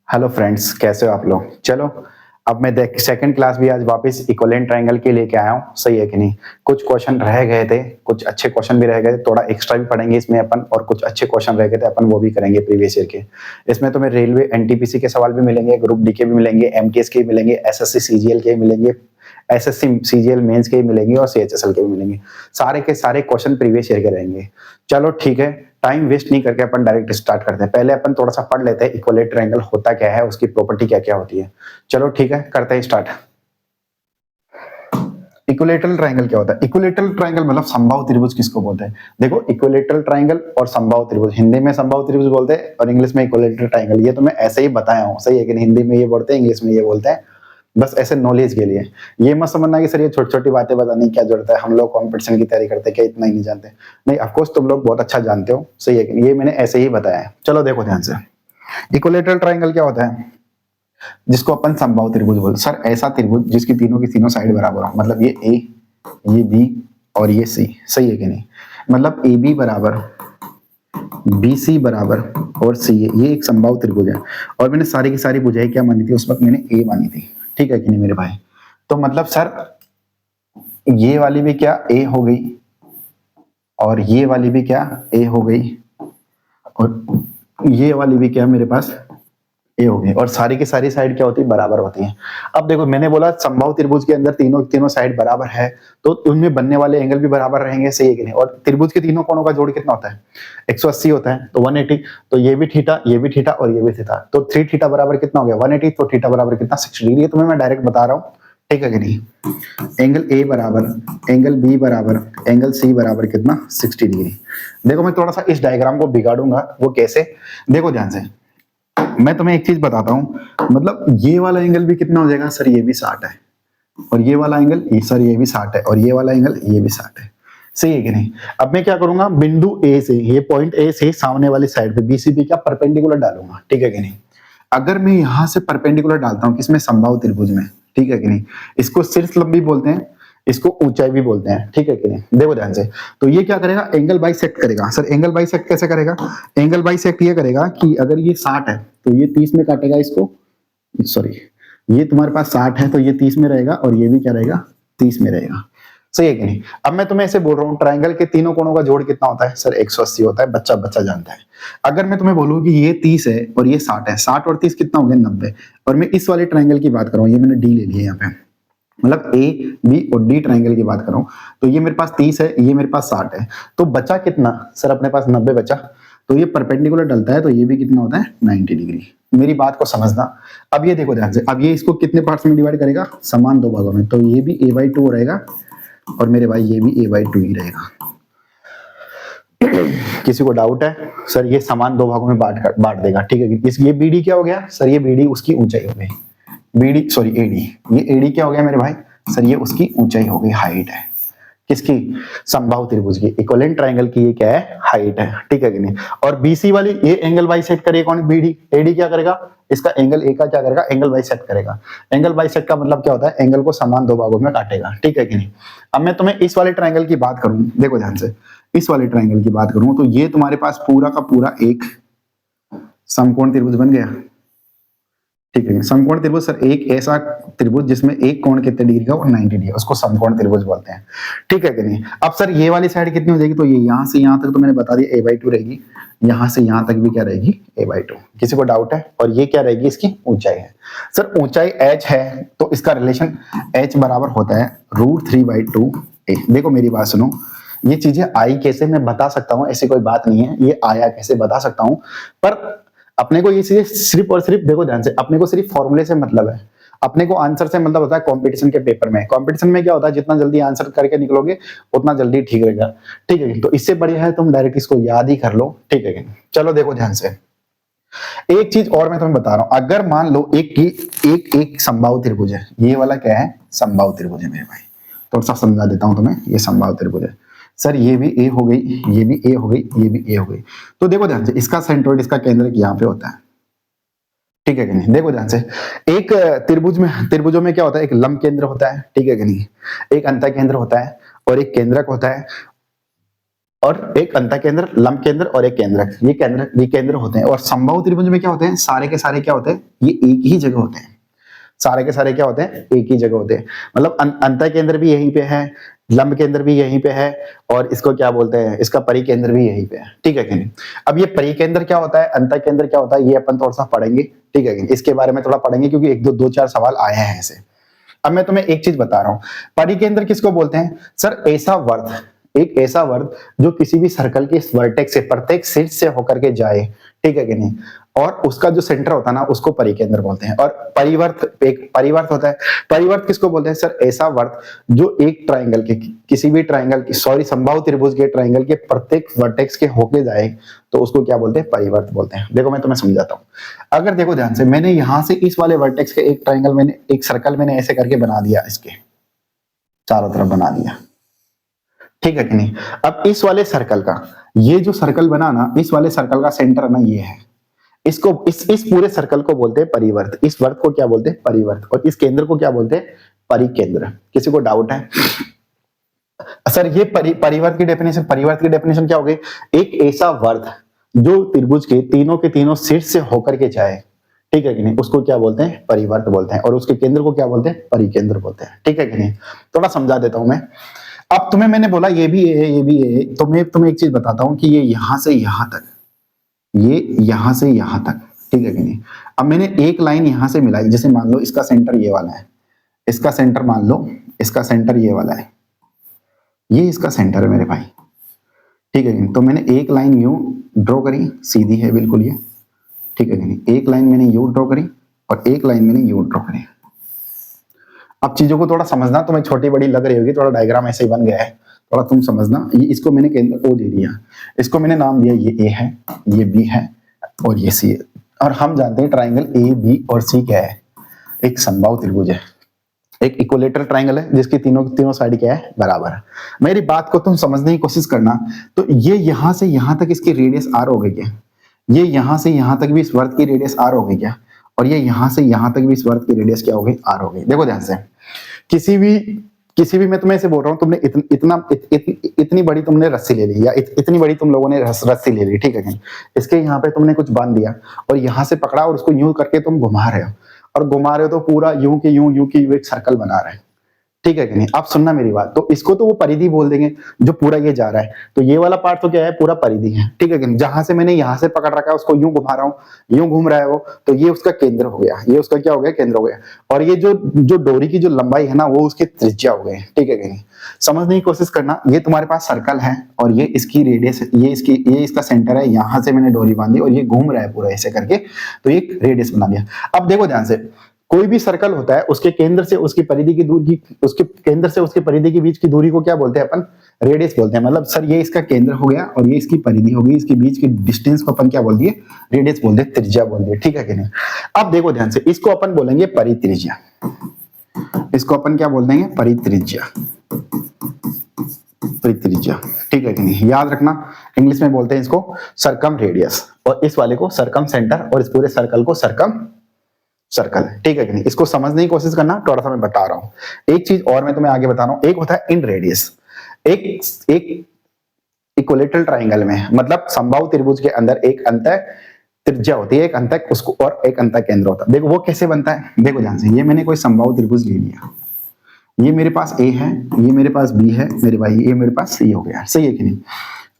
Hello friends, कैसे हो आप लोग। चलो, अब मैं देख सेकंड क्लास भी आज वापस इक्विवेलेंट ट्रायंगल के लेके आया हूँ। सही है कि नहीं। कुछ क्वेश्चन रह गए थे, कुछ अच्छे क्वेश्चन भी रह गए, थोड़ा एक्स्ट्रा भी पढ़ेंगे इसमें अपन, और कुछ अच्छे क्वेश्चन रह गए थे अपन वो भी करेंगे प्रीवियस ईयर के। इसमें तुम्हें रेलवे एनटीपीसी के सवाल भी मिलेंगे, ग्रुप डी के भी मिलेंगे, एमटीएस के भी मिलेंगे, एसएससी सीजीएल के भी मिलेंगे, एसएससी सीजीएल मेंस के भी मिलेंगे और सीएचएसएल के भी मिलेंगे। सारे के सारे क्वेश्चन प्रीवियस ईयर के रहेंगे। चलो ठीक है, टाइम वेस्ट नहीं करके अपन डायरेक्ट स्टार्ट करते हैं। पहले अपन थोड़ा सा पढ़ लेते हैं इक्विवेलेंट ट्रायंगल होता क्या है, उसकी प्रॉपर्टी क्या क्या होती है। चलो ठीक है, करते हैं स्टार्ट। इक्विलेटरल ट्रायंगल क्या होता है? इक्विलेटरल ट्रायंगल मतलब समबाहु त्रिभुज किसको बोलते हैं? देखो, इक्विलेटरल ट्रायंगल और समबाहु त्रिभुज, हिंदी में समबाहु त्रिभुज बोलते हैं और इंग्लिश में इक्विलेटरल ट्रायंगल। ये तो मैं ऐसे ही बताया हूँ, सही है कि नहीं। हिंदी में ये बोलते हैं, इंग्लिश में ये बोलते हैं, बस ऐसे नॉलेज के लिए। ये मत समझना कि सर ये छोटी छोटी बातें बताने की क्या जरूरत है, हम लोग कंपटीशन की तैयारी करते हैं क्या इतना ही नहीं जानते। नहीं, ऑफकोर्स तुम लोग बहुत अच्छा जानते हो, सही है कि नहीं। ये मैंने ऐसे ही बताया है। चलो देखो ध्यान से, इक्विलेटरल ट्रायंगल क्या होता है? जिसको अपन समबाहु त्रिभुज बोलते हैं। सर ऐसा त्रिभुज जिसकी तीनों की तीनों साइड बराबर हो, मतलब ये ए, ये बी और ये सी, सही है कि नहीं। मतलब ए बी बराबर, बी सी बराबर और सी, ये एक समबाहु त्रिभुज है। और मैंने सारी की सारी भुजाएं क्या मानी थी उस वक्त? मैंने ए मानी थी, ठीक है कि नहीं मेरे भाई। तो मतलब सर ये वाली भी क्या ए हो गई, और ये वाली भी क्या ए हो गई, और ये वाली भी क्या मेरे पास ए हो गई, और सारी की सारी साइड क्या होती है? बराबर होती है। अब देखो, मैंने बोला समबाहु त्रिभुज के अंदर तीनों तीनों साइड बराबर है, तो उनमें बनने वाले एंगल भी बराबर रहेंगे, सही है कि नहीं। और त्रिभुज के तीनों कोणों का जोड़ कितना होता है? 180 होता है, तो 180। तो ये भी थीटा, ये भी थीटा और ये भी थीटा, तो 3 थीटा बराबर कितना हो गया? 180। तो थीटा बराबर कितना? 60 डिग्री। ये तुम्हें मैं डायरेक्ट बता रहा हूँ, ठीक है कि नहीं। एंगल ए बराबर एंगल बी बराबर एंगल सी बराबर कितना? 60 डिग्री। देखो, मैं थोड़ा सा इस डायग्राम को बिगाड़ूंगा। वो कैसे? देखो ध्यान से, मैं तुम्हें एक चीज बताता हूं। मतलब ये वाला एंगल भी कितना हो जाएगा? सर ये भी 60 है, और ये वाला एंगल सर ये भी 60 है, और ये वाला एंगल ये भी 60 है, सही है कि नहीं। अब मैं क्या करूंगा, बिंदु ए से, ये पॉइंट ए से सामने वाली साइड पे बीसीबी क्या परपेंडिकुलर डालूंगा, ठीक है कि नहीं। अगर मैं यहां से परपेंडिकुलर डालता हूं किसमें? समबाहु त्रिभुज में, ठीक है कि नहीं। इसको शीर्ष लंबी बोलते हैं, इसको ऊंचाई भी बोलते हैं, ठीक है कि नहीं। देखो ध्यान से, तो ये क्या करेगा? एंगल बाइसेक्ट करेगा। सर एंगल बाइसेक्ट कैसे करेगा? एंगल बाइसेक्ट ये करेगा कि अगर ये 60 है तो ये 30 में काटेगा इसको, सॉरी, ये तुम्हारे पास 60 है तो ये 30 में रहेगा, और ये भी क्या रहेगा? 30 में रहेगा, सही है कि नहीं। अब मैं तुम्हें ऐसे बोल रहा हूँ, ट्रायंगल के तीनों कोणों का जोड़ कितना होता है? सर 180 होता है, बच्चा बच्चा जानता है। अगर मैं तुम्हें बोलूं कि ये 30 है और ये 60 है, 60 और 30 कितना हो गया? 90। और मैं इस वाले ट्रायंगल की बात कर रहा हूँ, ये मैंने डी ले लिया यहाँ पे, मतलब ए बी और डी ट्रायंगल की बात कर रहा हूँ। तो ये मेरे पास 30 है, ये मेरे पास 60 है, तो बचा कितना? सर अपने पास 90 बचा। तो ये परपेंडिकुलर डलता है, तो ये भी कितना होता है? 90 डिग्री। मेरी बात को समझना। अब ये देखो ध्यान से, अब ये इसको कितने पार्ट्स में डिवाइड करेगा? समान दो भागों में। तो ये भी a/2 रहेगा, और मेरे भाई ये भी a/2 ही रहेगा। किसी को डाउट है? सर ये समान दो भागों में बांट देगा, ठीक है। इस ये बीडी क्या हो गया? सर ये बीडी उसकी ऊंचाई हो गई, बीडी सॉरी एडी, ये एडी क्या हो गया मेरे भाई? सर ये उसकी ऊंचाई हो गई, हाइट है। किसकी? समबाहु त्रिभुज की, इक्विवेलेंट ट्रायंगल की ये क्या है? हाइट है, ठीक है कि नहीं। और बीसी वाली ये एंगल बाइसेक्ट करेगा कौन? बीडी। एडी क्या करेगा? इसका एंगल ए का क्या करेगा? एंगल बाइसेक्ट करेगा। एंगल बाइसेक्ट का मतलब क्या होता है? एंगल को समान दो भागों में काटेगा, ठीक है कि नहीं। अब मैं तुम्हें इस वाले ट्रायंगल की बात करूं, देखो ध्यान से, इस वाले ट्रायंगल की बात करूं तो ये तुम्हारे पास पूरा का पूरा एक समकोण त्रिभुज बन गया, ठीक है। समकोण त्रिभुज सर एक ऐसा त्रिभुज जिसमें एक कोण कितने डिग्री का? 90 डिग्री, उसको समकोण त्रिभुज बोलते हैं, ठीक है कि नहीं। अब सर ये वाली साइड कितनी हो जाएगी? तो ये यहां से यहां तक तो मैंने बता दिया a/2 रहेगी, यहां से यहां तक भी क्या रहेगी? a/2। किसी को डाउट है? और ये क्या रहेगी? इसकी ऊंचाई है। सर ऊंचाई h है, तो इसका रिलेशन h बराबर होता है √3/2a। देखो मेरी बात सुनो, ये चीजें आई कैसे मैं बता सकता हूँ, ऐसी कोई बात नहीं है, ये आया कैसे बता सकता हूँ। पर अपने को ये चीजें सिर्फ और सिर्फ, देखो ध्यान से, अपने को सिर्फ फॉर्मूले से मतलब है, अपने को आंसर से मतलब होता है कंपटीशन के पेपर में। कंपटीशन में क्या होता है? जितना जल्दी आंसर करके निकलोगे उतना जल्दी ठीक रहेगा, ठीक है। तो इससे बढ़िया है तुम डायरेक्ट इसको याद ही कर लो, ठीक है। चलो देखो ध्यान से, एक चीज और मैं तुम्हें बता रहा हूं। अगर मान लो एक समबाहु त्रिभुज है, ये वाला क्या है? समबाहु त्रिभुज है मेरे भाई। थोड़ा सा समझा देता हूं तुम्हें, ये समबाहु त्रिभुज है। सर ये भी ए हो गई, ये भी ए हो गई, ये भी ए हो गई। तो देखो ध्यान से, इसका सेंट्रोइड, इसका केंद्र यहाँ पे होता है, ठीक है कि नहीं। देखो ध्यान से, एक त्रिभुज में, त्रिभुजों में क्या होता है? एक लंब केंद्र होता है, ठीक है कि नहीं, एक अंतः केंद्र होता है और एक केंद्रक होता है। और एक अंतःकेंद्र, लंब केंद्र और एक केंद्रक, ये केंद्र विकेंद्र होते हैं। और समबाहु त्रिभुज में क्या होते हैं, सारे के सारे क्या होते हैं, ये एक ही जगह होते हैं, सारे के सारे क्या होते हैं, एक ही जगह होते हैं। मतलब अंतः केंद्र भी यहीं पे है, लंब केंद्र भी यहीं पे है, और इसको क्या बोलते हैं, इसका परिकेंद्र भी यहीं पे है, ठीक है कि नहीं। अब ये परिकेंद्र क्या होता है, अंतः केंद्र क्या होता है, ये अपन थोड़ा सा पढ़ेंगे, ठीक है कि नहीं, इसके बारे में थोड़ा पढ़ेंगे क्योंकि एक दो चार सवाल आए हैं ऐसे। अब मैं तुम्हें एक चीज बता रहा हूं, परिकेंद्र किसको बोलते हैं सर, ऐसा वर्ग, एक ऐसा वर्ग जो किसी भी सर्कल के वर्टेक्स से, प्रत्येक शीर्ष से होकर के जाए, ठीक है कि नहीं, और उसका जो सेंटर होता है ना उसको परिकेंद्र बोलते हैं। और परिवर्त, एक परिवर्त होता है, परिवर्त किसको बोलते हैं सर, ऐसा वर्ग जो एक ट्राइंगल के, किसी भी ट्राइंगल की, सॉरी समबाहु त्रिभुज के ट्राइंगल के प्रत्येक वर्टेक्स के होके जाए तो उसको क्या बोलते हैं, परिवर्त बोलते हैं। देखो मैं तुम्हें समझाता हूं, अगर देखो ध्यान से, मैंने यहां से इस वाले वर्टेक्स के एक ट्राइंगल, मैंने एक सर्कल मैंने ऐसे करके बना दिया, इसके चारों तरफ बना दिया, ठीक है कि नहीं। अब इस वाले सर्कल का, ये जो सर्कल बना ना, इस वाले सर्कल का सेंटर ना ये है, इसको इस पूरे सर्कल को बोलते हैं परिवर्त, इस वर्ग को क्या बोलते हैं, परिवर्त, और इस केंद्र को क्या बोलते हैं, परिकेंद्र। किसी को डाउट है सर, ये परिवर्त की डेफिनेशन, परिवर्त की डेफिनेशन क्या हो गई, एक ऐसा वर्ग जो त्रिभुज के तीनों शीर्ष से होकर के जाए, ठीक है कि नहीं, उसको क्या बोलते हैं, परिवर्त बोलते हैं, और उसके केंद्र को क्या बोलते हैं, परिकेंद्र बोलते हैं, ठीक है कि नहीं। थोड़ा समझा देता हूं मैं। अब तुम्हें मैंने बोला ये भी है, ये भी है, तो मैं तुम्हें एक चीज बताता हूं कि ये यहां से यहां तक, ये यहां से यहां तक, ठीक है कि नहीं। अब मैंने एक लाइन यहां से मिलाई, जैसे मान लो इसका सेंटर ये वाला है, इसका सेंटर मान लो, इसका सेंटर ये वाला है, ये इसका सेंटर है मेरे भाई, ठीक है कि नहीं। तो मैंने एक लाइन यूं ड्रॉ करी, सीधी है बिल्कुल ये, ठीक है कि नहीं, एक लाइन मैंने यूं ड्रॉ करी और एक लाइन मैंने यूं ड्रॉ करी। अब चीजों को थोड़ा समझना, तुम्हें छोटी बड़ी लग रही होगी, थोड़ा डायग्राम ऐसे ही बन गया है, थोड़ा तुम समझना। ये इसको मैंने केंद्र ओ दे दिया, इसको मैंने नाम दिया, ये ए है, ये बी है और ये सी है। और हम जानते हैं ट्राइंगल ए बी और सी क्या है, एक समबाहु त्रिभुज है, एक इक्विलेटरल ट्राइंगल है जिसकी तीनों साइड क्या है, बराबर है। मेरी बात को तुम समझने की कोशिश करना। तो ये यहां से यहां तक इसकी रेडियस आर हो गई क्या, ये यहां से यहां तक भी इस वर्ग की रेडियस आर हो गई क्या, और ये यहां से यहां तक भी इस वर्ग की रेडियस क्या हो गई, आर हो गई। देखो ध्यान से, किसी भी मैं तुम्हें ऐसे बोल रहा हूँ, तुमने इतनी बड़ी तुमने रस्सी ले ली, या इतनी बड़ी तुम लोगों ने रस्सी ले ली, ठीक है कि इसके यहाँ पे तुमने कुछ बांध दिया और यहाँ से पकड़ा और उसको यूं करके तुम घुमा रहे हो, और घुमा रहे हो तो पूरा यूं के यूं एक सर्कल बना रहे हैं, ठीक है कि नहीं। अब सुनना मेरी बात, तो इसको तो वो परिधि बोल देंगे जो पूरा ये जा रहा है, तो ये वाला पार्ट तो क्या है, पूरा परिधि है, ठीक है कि नहीं। जहां से मैंने यहां से पकड़ रखा है उसको यूं घुमा रहा हूं, यूं घूम रहा है वो, तो ये उसका केंद्र हो गया, ये उसका क्या हो गया, केंद्र हो गया। और ये जो डोरी की जो लंबाई है ना, वो उसकी त्रिज्या हो गई, ठीक है कि नहीं। समझने की कोशिश करना, ये तुम्हारे पास सर्कल है और ये इसकी रेडियस, ये इसका सेंटर है, यहां से मैंने डोरी बांधी और ये घूम रहा है पूरा ऐसे करके, तो ये रेडियस बना दिया। अब देखो ध्यान से, कोई भी सर्कल होता है, उसके केंद्र से उसकी परिधि की दूरी, उसके केंद्र से उसकी परिधि के बीच की दूरी को क्या बोलते हैं अपन, रेडियस बोलते हैं। मतलब सर ये इसका केंद्र हो गया और ये इसकी परिधि हो गई, इसके बीच की डिस्टेंस को अपन क्या बोल दिए, रेडियस बोल दिए, त्रिज्या बोल दिए, ठीक है कि नहीं। अब देखो ध्यान से, इसको अपन बोलेंगे परित्रिज्या, इसको अपन क्या बोल देंगे, परित्रिज्या, परित्रिज्या, ठीक है कि नहीं। याद रखना, इंग्लिश में बोलते हैं इसको सरकम रेडियस, और इस वाले को सरकम सेंटर, और इस पूरे सर्कल को सरकम सर्कल, ठीक है कि नहीं। इसको समझने की कोशिश करना, थोड़ा सा मैं बता रहा हूं। एक चीज और मैं तुम्हें आगे बता रहा हूं, एक होता है इन रेडियस, एक इक्विलेटरल ट्राइंगल में, मतलब समबाहु त्रिभुज के अंदर एक अंतः त्रिज्या होती है, एक अंतः उसको, और एक अंतः केंद्र होता है। देखो वो कैसे बनता है, देखो ध्यान से, ये मैंने कोई समबाहु त्रिभुज ले लिया, ये मेरे पास ए है, ये मेरे पास बी है मेरे भाई, ये मेरे पास सी हो गया, सही है कि नहीं।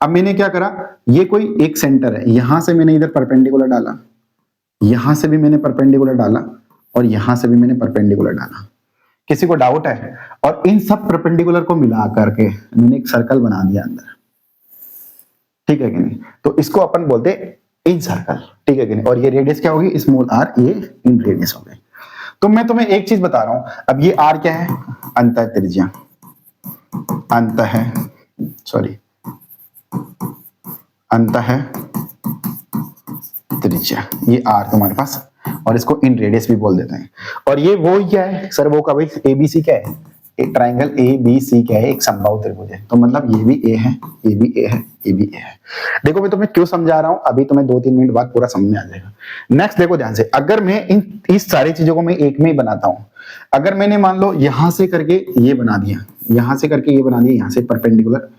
अब मैंने क्या करा, ये कोई एक सेंटर है, यहां से मैंने इधर परपेंडिकुलर डाला, यहां से भी मैंने परपेंडिकुलर डाला, और यहां से भी मैंने परपेंडिकुलर डाला। किसी को डाउट है, और इन सब परपेंडिकुलर को मिला करके मैंने एक सर्कल बना दिया अंदर, ठीक है कि नहीं। तो इसको अपन बोलते हैं इन सर्कल, ठीक है कि नहीं। और ये रेडियस क्या होगी, स्मॉल आर, ये इन रेडियस हो गई। तो मैं तुम्हें एक चीज बता रहा हूं, अब ये आर क्या है, अंतः त्रिज्या, अंतः, सॉरी, अंतः त्रिज्या, ये आर तुम्हारे पास, और इसको इन रेडियस भी बोल देते हैं। और ये वो क्या है सर, वो का भाई एबीसी क्या है, एक ट्राइंगल ए बी सी क्या है, एक समबाहु त्रिभुज है। तो मतलब ये भी ए है, ये भी ए है, ये भी ए है। देखो मैं तुम्हें क्यों समझा रहा हूं, अभी तुम्हें 2-3 मिनट बाद पूरा समझ में आ जाएगा। नेक्स्ट देखो ध्यान से, अगर मैं इस सारी चीजों को मैं एक में ही बनाता हूं, अगर मैंने मान लो यहां से करके ये बना दिया, यहां से करके ये बना दिया, यहां से परपेंडिकुलर,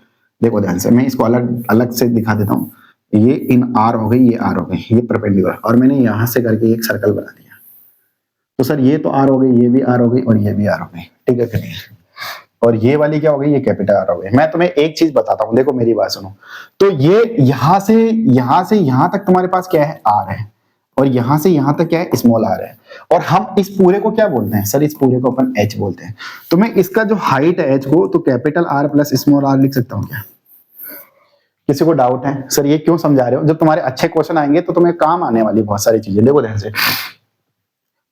देखो ध्यान से, मैं इसको अलग अलग से दिखा देता हूँ। ये इन आर हो गई, ये आर हो गई, ये परपेंडिकुलर, और मैंने यहां से करके एक सर्कल बना दिया। तो सर ये तो आर हो गई, ये भी आर हो गई, और ये भी आर हो गई, ठीक है कि नहीं? और ये वाली क्या हो गई, ये कैपिटल आर हो गई। मैं तुम्हें एक चीज बताता हूँ, देखो मेरी बात सुनो। तो ये यहां से यहां तक तुम्हारे पास क्या है, आर है, और यहां से यहां तक क्या है, स्मॉल आर है। और हम इस पूरे को क्या बोलते हैं सर, इस पूरे को अपन एच बोलते हैं। तो मैं इसका जो हाइट है एच को, तो capital R plus small R लिख सकता हूँ क्या? किसी को डाउट है सर ये क्यों समझा रहे हो? जब तुम्हारे अच्छे क्वेश्चन आएंगे तो तुम्हें काम आने वाली बहुत सारी चीजें, देखो ध्यान से।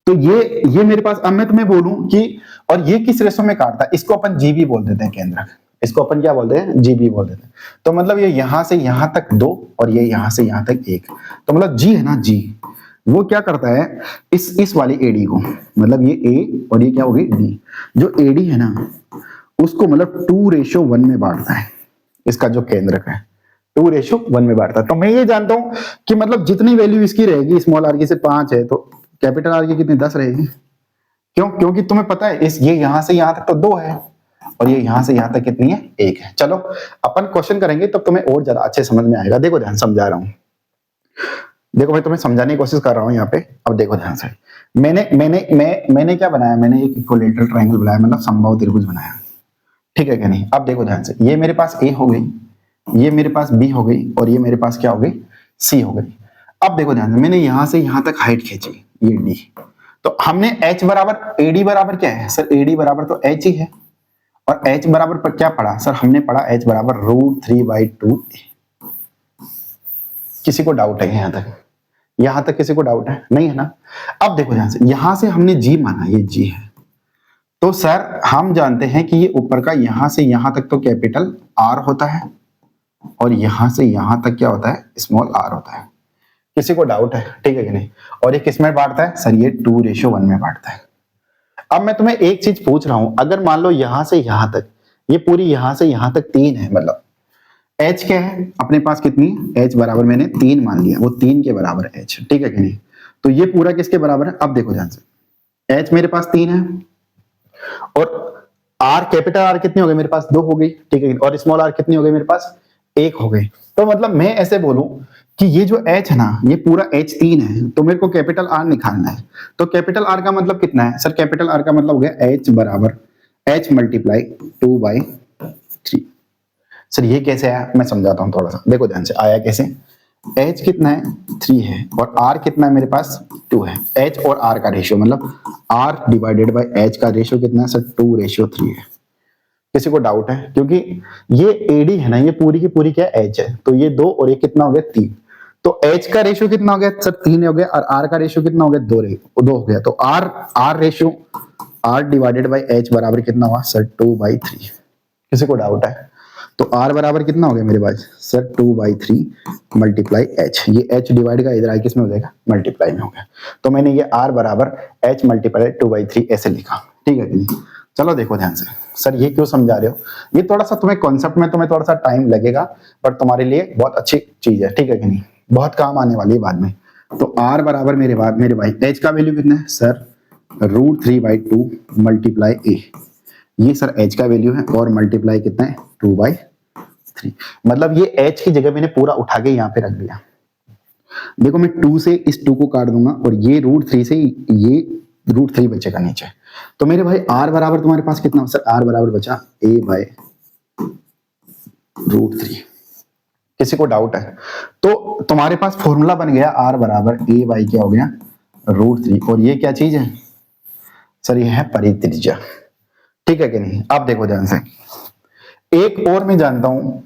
तो ये मेरे पास, अब मैं तुम्हें बोलूं कि, और ये किस रेशो में काटता है, इसको अपन जीबी बोल देते हैं केंद्रक, इसको अपन क्या बोलते हैं, जीबी बोल देते हैं। तो मतलब ये यहां से यहां तक 2 और ये यहां से यहां तक 1, तो मतलब जी है ना, जी वो क्या करता है, इस वाली एडी को, मतलब ये ए और ये क्या होगी डी, जो एडी है ना उसको मतलब 2:1 में बांटता है, इसका जो केंद्रक है 2:1 में बांटता है। तो मैं ये जानता हूं कि मतलब जितनी वैल्यू इसकी रहेगी, स्मॉल आर की से 5 है, तो कैपिटल आर की कितनी 10 रहेगी। क्यों? क्योंकि तुम्हें पता है इस, ये यहां से यहां तक तो 2 है, और ये यहां से यहां तक कितनी है, 1 है। चलो अपन क्वेश्चन करेंगे तब तुम्हें और ज्यादा अच्छे समझ में आएगा। देखो ध्यान, समझा रहा हूं, देखो मैं तुम्हें समझाने की कोशिश कर रहा हूं यहाँ पे। अब देखो ध्यान से, मैंने क्या बनाया, मैंने एक इक्विलैटरल ट्रायंगल बनाया, मतलब समबाहु त्रिभुज बनाया, ठीक है क्या नहीं? अब देखो ध्यान से, ये मेरे पास ए हो गई, ये मेरे पास बी हो गई, और ये मेरे पास क्या हो गई, सी हो गई। अब देखो ध्यान से, मैंने यहां से यहां तक हाइट खींची, ये डी, तो हमने h बराबर एडी बराबर क्या है सर, एडी बराबर तो h ही है, और h बराबर पर क्या पढ़ा सर, हमने पढ़ा h बराबर √3/2। किसी को डाउट है यहां तक? यहां तक किसी को डाउट है? नहीं है ना? अब देखो ध्यान से, यहां से हमने g माना, ये g है, तो सर हम जानते हैं कि ये ऊपर का यहां से यहां तक तो कैपिटल R होता है, और यहां से यहां तक क्या होता है, स्मॉल r होता है। किसी को डाउट है? ठीक है कि नहीं? और ये किस में बांटता है सर, ये 2:1 में बांटता है। अब मैं तुम्हें एक चीज पूछ रहा हूं, अगर मान लो यहां से यहां तक, ये पूरी यहां से यहां तक 3 है, मतलब h क्या है अपने पास, कितनी h बराबर, मैंने 3 मान लिया, वो 3 के बराबर h, ठीक है कि नहीं? तो ये पूरा किसके बराबर है? अब देखो ध्यान से, h मेरे पास 3 है, और r कैपिटल R कितनी हो गई मेरे पास, 2 हो गई, ठीक है, और स्मॉल r कितनी हो गई मेरे पास, 1 हो गई। तो मतलब मैं ऐसे बोलूं कि ये जो h है ना, ये पूरा h 3 है, तो मेरे को कैपिटल R निकालना है। तो कैपिटल R का मतलब कितना है सर, कैपिटल R का मतलब हो गया h बराबर h मल्टीप्लाई 2/3। सर ये कैसे आया, मैं समझाता हूँ थोड़ा सा, देखो ध्यान से आया कैसे। h कितना है, 3 है, और r कितना है मेरे पास, 2 है। h और r का रेशियो, मतलब r डिवाइडेड बाय h का रेशियो कितना है सर, 2:3 है। किसी को डाउट है? क्योंकि ये एडी है ना, ये पूरी की पूरी क्या h है, तो ये 2 और ये कितना हो गया, 3, तो h का रेशियो कितना हो गया सर, 3 हो गया, और r का रेशियो कितना हो गया, 2 हो गया। तो r ratio r divided by h बराबर कितना हुआ सर, 2/3। किसी को डाउट है? तो r बराबर कितना हो गया मेरे पास सर, 2/3 मल्टीप्लाई h, ये h डिवाइड का इधर आई किस में हो जाएगा, मल्टीप्लाई में हो गया। तो मैंने ये r बराबर h मल्टीप्लाई 2/3 ऐसे लिखा, ठीक है कि नहीं? चलो देखो ध्यान से, सर ये क्यों समझा रहे हो, ये थोड़ा सा तुम्हें कॉन्सेप्ट में तुम्हें थोड़ा सा टाइम लगेगा, पर तुम्हारे लिए बहुत अच्छी चीज है, ठीक है कि नहीं? बहुत काम आने वाली है बाद में। तो r बराबर मेरे भाई h का वैल्यू कितना है सर, √3/2 मल्टीप्लाई a, ये सर h का वैल्यू है, और मल्टीप्लाई कितना है, 2/3। मतलब ये h की जगह मैंने पूरा उठा के यहाँ पे रख दिया। देखो मैं 2 से इस 2 को काट दूंगा, और ये √3 से ये √3 बचेगा नीचे। तो मेरे भाई r बराबर तुम्हारे पास कितना सर, r बराबर बचा a/√3। किसी को डाउट है? तो तुम्हारे पास फॉर्मूला बन गया r बराबर a/ क्या हो गया, √3, और ये क्या चीज है सर, ये है परित्रिज्या, ठीक है कि नहीं? अब देखो ध्यान से, एक और मैं जानता हूं,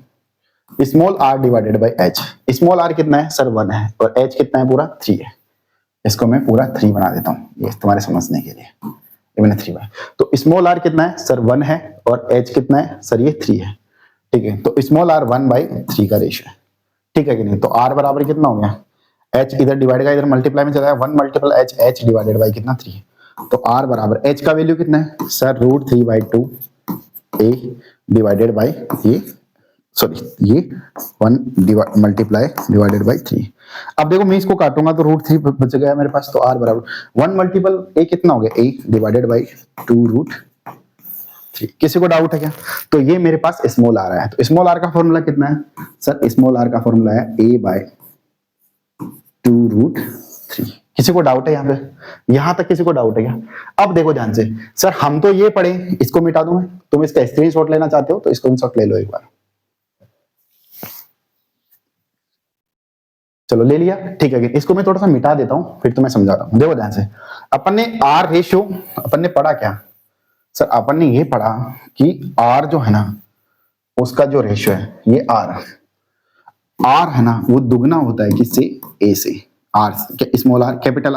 small r divided by h। Small r कितना है सर, 1 है, और h कितना है पूरा, 3 है। इसको मैं पूरा 3 बना देता हूं, ये तुम्हारे समझने के लिए, ये मैंने 3 बनाया। तो स्मॉल r कितना है सर, 1 है, और h कितना है सर, ये 3 है, ठीक है। तो स्मॉल r 1/3 का रेशियो है, ठीक है कि नहीं? तो r बराबर कितना हो गया, h इधर डिवाइड का इधर मल्टीप्लाई में चला है, 1 मल्टीपल h डिवाइडेड बाय कितना, 3। तो r बराबर h का वैल्यू कितना है सर, √3/2 a डिवाइडेड बाय ये, सॉरी ये 1 मल्टीप्लाई डिवाइडेड बाय 3। अब देखो मैं इसको काटूंगा तो √3 बच गया मेरे पास। तो r बराबर 1 मल्टीपल a कितना हो गया, a डिवाइडेड बाय 2√3। 3। किसी को डाउट है क्या? तो ये मेरे पास स्मॉल आर है, तो स्मॉल आर का फॉर्मूला कितना है सर? स्मॉल आर का फॉर्मूला है a/2√3। किसी को डाउट है यहाँ पे? यहां तक किसी को डाउट है क्या? अब देखो ध्यान से, सर हम तो ये पढ़े, इसको मिटा दूं मैं, तुम इसका स्क्रीनशॉट लेना चाहते हो तो स्क्रीनशॉट ले लो एक बार। चलो ले लिया, ठीक है। इसको मैं थोड़ा सा मिटा देता हूं, फिर तुम्हें समझाता हूं। देखो ध्यान से, अपन ने आर रेशियो, अपन ने पढ़ा क्या सर? अपन ने ये पढ़ा कि आर जो है ना, उसका जो रेशियो है, ये आर है ना, वो दुगना होता है किससे? ए से। R small R, capital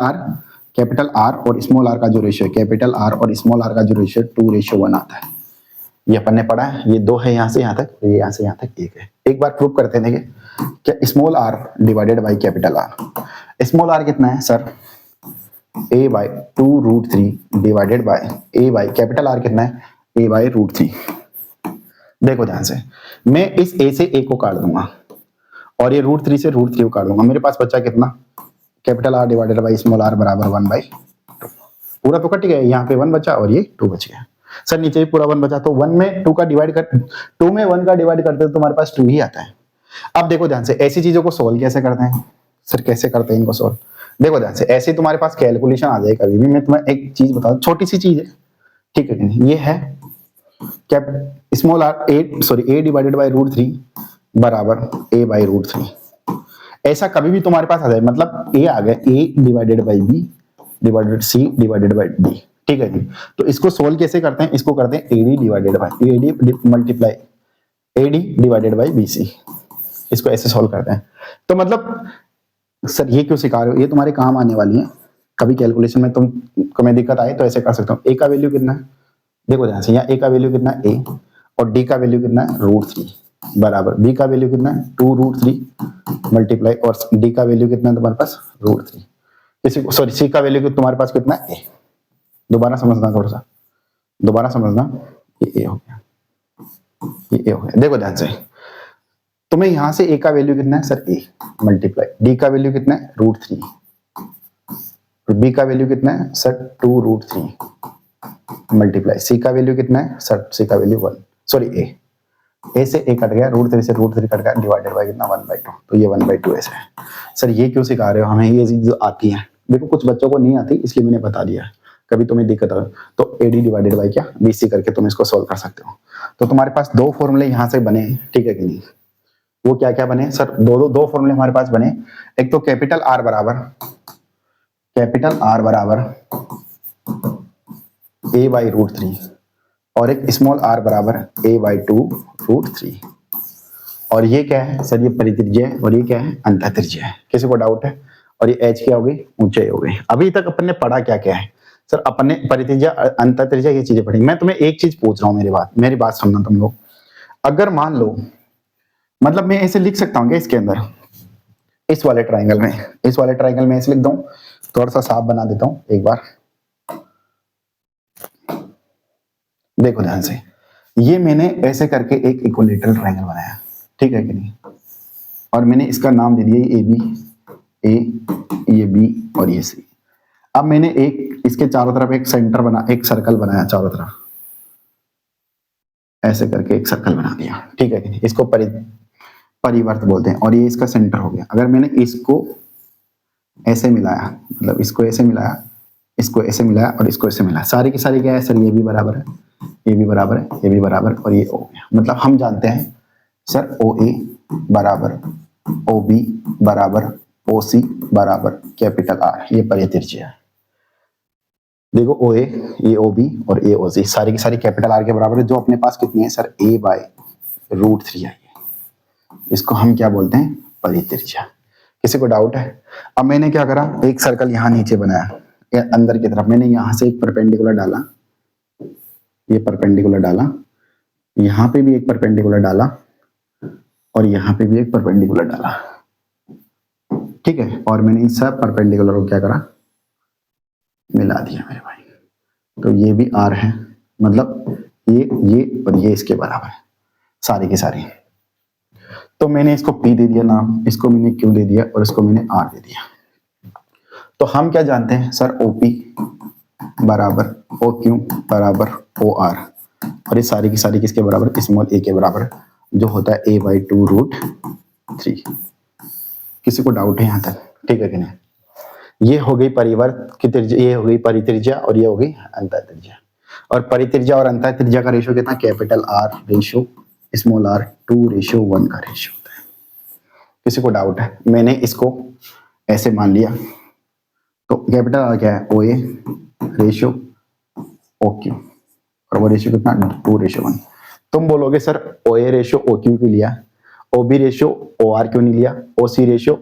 R और स्मॉल आर का जो रेशियो है, कैपिटल आर और स्मॉल आर का जो रेशियो 2:1 आता है। ये अपन ने पढ़ा है, ये 2 है यहाँ से यहाँ तक, ये यहाँ से यहाँ तक 1 है। एक बार प्रूव करते हैं, देखिए क्या small R divided by capital R. Small R कितना है sir? a/2√3 divided by a by capital R कितना है? a/√3। देखो ध्यान से, मैं इस a से a को काट दूंगा और ये √3 से √3 को काट दूंगा। मेरे पास बचा कितना? Capital R divided by small R बराबर 1/2। पूरा तो कट गया, यहाँ पे 1 बचा और ये 2 बच गया। सर नीचे भी पूरा 1 बचा, तो 1 में 2 का डिवाइड कर, 2 में 1 का डिवाइड करते तो तुम्हारे पास 2 ही आता है। अब देखो ध्यान से, ऐसी चीजों को सोल्व कैसे करते हैं सर? कैसे करते हैं इनको सोल्व? देखो ध्यान से, ऐसे तुम्हारे पास कैलकुलेशन आ जाए कभी भी। मैं तुम्हें एक चीज बताऊं, छोटी सी चीज है, ठीक है कि नहीं? ये है cap small R a divided by √3 बराबर a/√3। ऐसा कभी भी तुम्हारे पास आ जाए, मतलब a आ गया a divided by b divided c divided by d, ठीक है जी। तो इसको सोल्व कैसे करते हैं? इसको करते हैं ad divided by ad multiply ad divided by bc। इसको ऐसे सोल्व करते हैं। तो मतलब सर ये क्यों सिखा रहे हो? ये तुम्हारे काम आने वाली है कभी कैलकुलेशन में, तुम्हें दिक्कत आए तो ऐसे कर सकता हूँ। a का वैल्यू कितना है? देखो ध्यान से, यहाँ a का वैल्यू कितना है? a, और d का वैल्यू कितना है? √3 बराबर b का वैल्यू कितना है? 2√3 मल्टीप्लाई, और d का वैल्यू कितना है तुम्हारे पास? √3। किसी को सॉरी c का वैल्यू तुम्हारे पास कितना है? a। दोबारा समझना, थोड़ा सा दोबारा समझना, ये a हो गया, ये a हो गया। देखो ध्यान से, तुम्हें यहां से a का वैल्यू कितना है सर? a मल्टीप्लाई, d का वैल्यू कितना है? √3, b का वैल्यू कितना है सर? 2√3 मल्टीप्लाई, c का वैल्यू कितना है सर? c का वैल्यू 1, सॉरी a से a कट गया, √3 से √3 कट गया, डिवाइडेड बाय कितना? 1/2। तो ये 1/2 ऐसे है। सर ये क्यों सिखा रहे हो? हमें ये चीज आती है, देखो कुछ बच्चों को नहीं आती, इसलिए मैंने बता दिया। कभी तुम्हें दिक्कत हो तो ad डिवाइडेड बाय क्या? bc करके तुम इसको सोल्व कर सकते हो। तो तुम्हारे पास 2 फॉर्मूले यहाँ से बने, ठीक है कि नहीं? वो क्या क्या बने सर? दो फॉर्मूले हमारे पास बने। एक तो कैपिटल आर बराबर a/√3 और एक स्मॉल r बराबर a/2√3। और ये क्या है सर? ये परित्रिज्य है और ये क्या है? अंतःत्रिज्य है। किसी को डाउट है? और ये h क्या हो गई? ऊंचाई हो गई। अभी तक अपन ने पढ़ा क्या क्या है सर? अपन ने परित्रिज्य, अंतःत्रिज्य, ये चीजें पढ़ी। मैं तुम्हें एक चीज पूछ रहा हूँ, मेरी बात सुनना तुम लोग। अगर मान लो, मतलब मैं ऐसे लिख सकता हूँ क्या इसके अंदर, इस वाले ट्राइंगल में ऐसे लिख दूं, थोड़ा सा साफ बना देता हूं एक बार। देखो ध्यान से, ये मैंने ऐसे करके एक इक्विलैटरल ट्राइंगल बनाया, ठीक है कि नहीं? और मैंने इसका नाम दे दिया ए, ये बी और ये सी। अब मैंने एक इसके चारों तरफ एक सर्कल बनाया चारों तरफ, ऐसे करके एक सर्कल बना दिया, ठीक है कि नहीं? इसको परिवर्त बोलते हैं, और ये इसका सेंटर हो गया। अगर मैंने इसको ऐसे मिलाया, मतलब इसको ऐसे मिलाया, इसको ऐसे मिलाया और इसको ऐसे मिलाया, सारी की सारी क्या है सर? ये भी बराबर है, ये भी बराबर है, ये भी बराबर, और ये ओ गया। मतलब हम जानते हैं सर OA बराबर OB बराबर OC बराबर कैपिटल R, ये परित्रिज्य है। देखो OA, ये OB और ये OC सारी की सारी कैपिटल R के बराबर है, जो अपने पास कितनी है सर? a/√3 आई है। इसको हम क्या बोलते हैं? परित्रिज्या। किसी को डाउट है? अब मैंने क्या करा, एक सर्कल यहाँ नीचे बनाया, अंदर की तरफ मैंने यहाँ से एक परपेंडिकुलर डाला, ये परपेंडिकुलर डाला, यहाँ पे भी एक परपेंडिकुलर डाला, और यहाँ पे भी एक परपेंडिकुलर डाला, ठीक है? और मैंने इन सब परपेंडिकुलर को क्या करा? मिला दिया मेरे भाई। तो ये भी R है, मतलब ये और ये इसके बराबर है, सारी की सारी। तो मैंने इसको P दे दिया नाम, इसको मैंने Q दे दिया, और इसको मैंने R दे दिया। तो हम क्या जानते हैं सर? OP बराबर OQ बराबर OR, और ये सारी की सारी किसके बराबर, स्मॉल a के बराबर, जो होता है a/2√3। किसी को डाउट है यहाँ तक, ठीक है कि नहीं? ये हो गई परिवर्त की त्रिज्या, ये हो गई परित्रिज्या और ये हो गई अंतः त्रिज्या। और परित्रिज्या और अंतः त्रिज्या का रेशियो कितना, capital R ratio small r 2:1 का रेशियो होता है। किसी को डाउट है? मैंने इसको ऐसे मान लिया, तो कैपिटल R क्या है, OA रेशियो OQ, और वो रेशियो कितना 2:1। तुम बोलोगे सर OA रेशियो OQ क्यों लिया, OB रेशियो OR क्यों नहीं लिया, OC रेशियो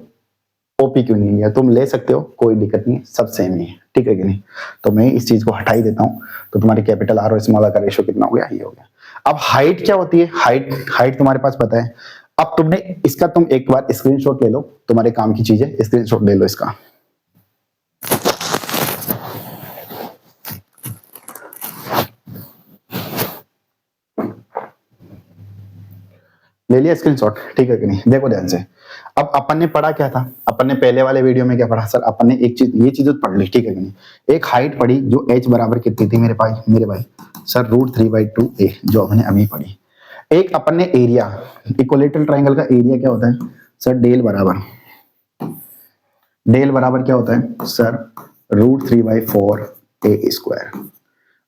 OP क्यों नहीं लिया? तुम ले सकते हो, कोई दिक्कत नहीं है, सब सेम ही है, ठीक है कि नहीं? तो मैं इस चीज को हटा ही देता हूँ, तो तुम्हारे कैपिटल R और स्मॉल r का रेशियो कितना हो गया, ये हो गया। अब हाइट क्या होती है, हाइट तुम्हारे पास पता है। अब तुमने इसका, तुम एक बार स्क्रीनशॉट ले लो, तुम्हारे काम की चीज है, स्क्रीनशॉट ले लो इसका। ले लिया स्क्रीनशॉट, ठीक है कि नहीं? देखो ध्यान से। अब अपन ने पढ़ा क्या था, अपन ने पहले वाले वीडियो में क्या पढ़ा सर, अपन ने एक चीज, ये चीज तो पढ़ ली, ठीक है कि नहीं? एक हाइट पढ़ी जो h बराबर कितनी थी मेरे भाई सर √3/2a, जो हमने अभी पढ़ी। एक अपन ने एरिया, इक्विलेटरल ट्रायंगल का एरिया क्या होता है सर, डेल बराबर क्या होता है सर, √3/4a²।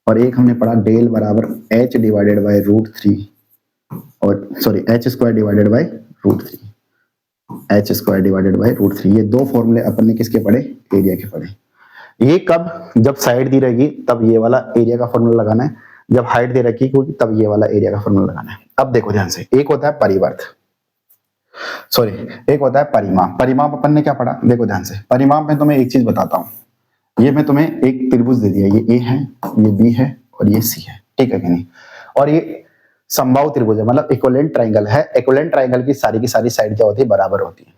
और एक हमने पढ़ा डेल बराबर h/√3, और सॉरी h² / √3। ये दो फॉर्मूले अपन ने किसके पढ़े, एरिया के पढ़े। ये कब, जब साइड दी रहेगी तब ये वाला एरिया का फॉर्मूला लगाना है, जब हाइट दे रखी होगी तब ये वाला एरिया का फॉर्मूला लगाना है। अब देखो ध्यान से, एक होता है परिवर्त, सॉरी एक होता है परिमाप। परिमाप अपन ने क्या पढ़ा, देखो ध्यान से। परिमाप में तुम्हें एक चीज बताता हूँ, ये मैं तुम्हें एक त्रिभुज दे दिया, ये A है, ये B है और ये C है, ठीक है कि नहीं? और ये समबाहु त्रिभुज है, मतलब इक्विवेलेंट ट्रायंगल है। इक्विवेलेंट ट्रायंगल की सारी साइड क्या होती है, बराबर होती है।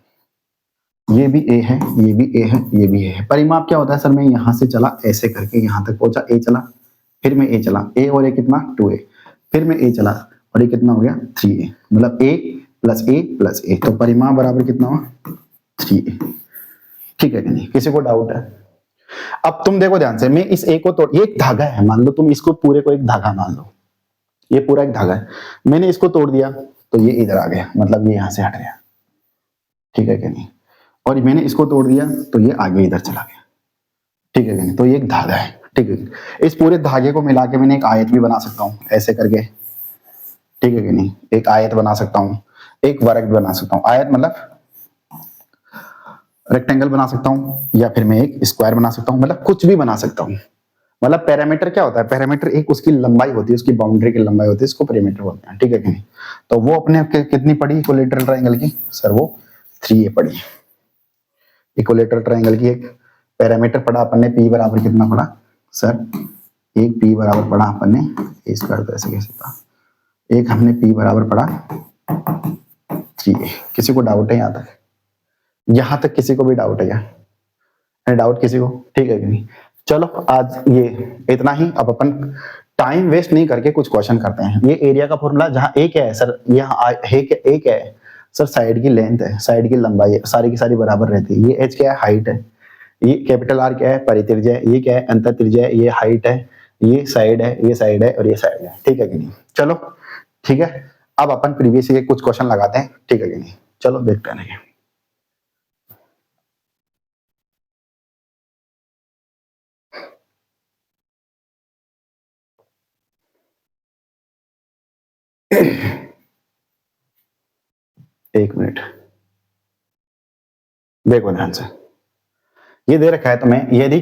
ये भी A है, ये भी A है, ये भी A है। परिमाप क्या होता है सर, मैं यहां से चला ऐसे करके यहां तक पहुंचा, A चला, फिर मैं A चला, A और A कितना 2A, फिर मैं A चला और ये कितना हो गया 3A, मतलब A + A, तो परिमाप बराबर कितना हुआ 3A, ठीक है कि नहीं? किसी को डाउट है? अब तुम देखो ध्यान से, मैं इस A को तोड़, ये एक धागा है, मान लो तुम इसको पूरे को एक धागा मान लो, ये पूरा एक धागा है, मैंने इसको तोड़ दिया तो ये इधर आ गया, मतलब ये यहां से हट गया, ठीक है कि नहीं? और मैंने इसको तोड़ दिया तो ये आगे इधर चला गया, ठीक है कि नहीं? तो ये एक धागा है, ठीक है। इस पूरे धागे को मिला के मैंने एक आयत भी बना सकता हूँ ऐसे करके, ठीक है कि नहीं? एक आयत बना सकता हूँ, एक वर्ग भी बना सकता हूँ। आयत मतलब रेक्टेंगल बना सकता हूँ, या फिर मैं एक स्क्वायर बना सकता हूँ, मतलब कुछ भी बना सकता हूँ। मतलब पैरामीटर क्या होता है, पैरामीटर एक उसकी लंबाई होती है, उसकी बाउंड्री की लंबाई होती है, इसको पैरामीटर बोलते हैं, ठीक है कि नहीं? तो वो अपने कितनी पड़ी इक्विलेटरल ट्रायंगल की सर, वो 3a पड़ी। इक्विलेटरल ट्रायंगल की एक पैरामीटर पढ़ा अपन ने, p बराबर कितना पड़ा सर, एक p बराबर पढ़ा अपन ने a², तो ऐसे कैसे था, एक हमने p बराबर पढ़ा 3a। किसी को डाउट है यहाँ तक? यहाँ तक किसी को भी डाउट है क्या? डाउट किसी को, ठीक है कि नहीं? चलो आज ये इतना ही। अब अपन टाइम वेस्ट नहीं करके कुछ क्वेश्चन करते हैं। ये एरिया का फॉर्मूला, जहां ए क्या है सर, यहाँ ए क्या है सर, साइड की लेंथ है, साइड की लंबाई है, सारी की सारी बराबर रहती है। ये एच क्या है, हाइट है। ये कैपिटल आर क्या है, परित्रिज्या है। ये क्या है, अंतर त्रिज्या है। ये हाइट है, ये साइड है, ये साइड है और ये साइड है, ठीक है कि नहीं? चलो ठीक है, अब अपन प्रीवियस के कुछ क्वेश्चन लगाते हैं, ठीक है कि नहीं? चलो देखते हैं। एक मिनट, देखो ध्यान से। ये दे रखा है तुम्हें, यदि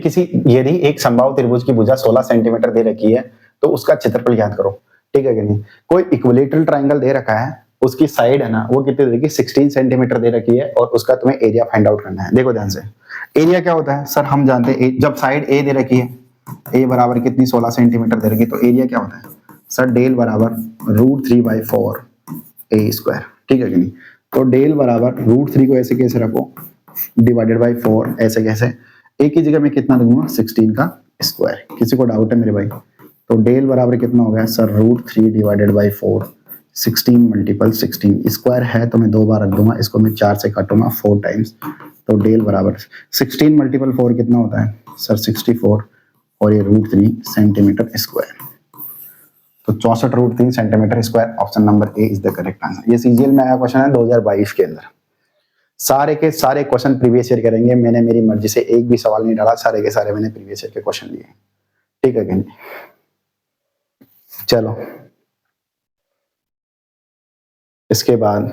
एक समबाहु त्रिभुज की भुजा 16 सेंटीमीटर दे रखी है तो उसका क्षेत्रफल ज्ञात करो, ठीक है कि नहीं? कोई इक्विलेटरल ट्रायंगल दे रखा है, उसकी साइड है ना, वो कितनी दे रखी है, 16 सेंटीमीटर दे रखी है, और उसका तुम्हें एरिया फाइंड आउट करना है। देखो ध्यान से, एरिया क्या होता है सर, हम जानते हैं जब साइड ए दे रखी है, ए बराबर कितनी 16 सेंटीमीटर दे रखी है, तो एरिया क्या होता है सर, डेल बराबर √3/4a², ठीक है कि नहीं? तो डेल बराबर √3 को ऐसे कैसे रखो, /4, ऐसे कैसे, ए की जगह मैं कितना दूंगा 16 का स्क्वायर। किसी को डाउट है मेरे भाई? तो डेल बराबर कितना हो गया सर, √3/4, 16 × 16 स्क्वायर है तो मैं 2 बार रख दूंगा, इसको मैं 4 से काटूंगा 4 टाइम्स, तो डेल बराबर 16 × 4 कितना होता है सर, 64, और ये √3 सेंटीमीटर स्क्वायर। तो 64√3 centimetre square. Option number A is the correct answer. ये सीजीएल में आया क्वेश्चन है 2022 के अंदर। सारे के सारे क्वेश्चन प्रीवियस ईयर करेंगे, मैंने मेरी मर्जी से एक भी सवाल नहीं डाला, सारे के सारे मैंने प्रीवियस ईयर के क्वेश्चन लिए। ठीक है कि नहीं? चलो इसके बाद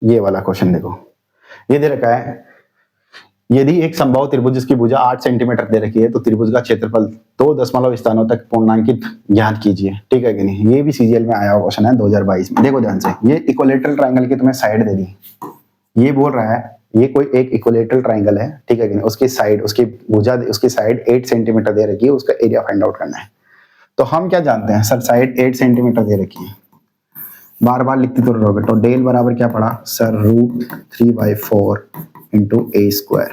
ये वाला क्वेश्चन देखो, ये दे रखा है यदि एक समबाहु त्रिभुज जिसकी भुजा 8 सेंटीमीटर दे रखी है तो त्रिभुज का क्षेत्रफल 2 दशमलव स्थानों तक पूर्णांकित ज्ञात कीजिए। ठीक है कि नहीं? ये भी सीजीएल में आया हुआ क्वेश्चन है 2022 में। देखो ध्यान से, ये इक्विलेटरल ट्रायंगल की तुम्हें साइड दे दी, ये बोल रहा है ये कोई एक इक्विलेटरल ट्रायंगल है। ठीक है कि नहीं? उसकी साइड, उसकी भुजा, उसकी साइड 8 सेंटीमीटर दे रखी है, उसका एरिया फाइंड आउट करना है। तो हम क्या जानते हैं सर, साइड 8 सेंटीमीटर दे रखी है, बार बार लिखते तो रहोगे। तो डेल बराबर क्या पड़ा सर, √3/4 इंटू ए स्क्वायर।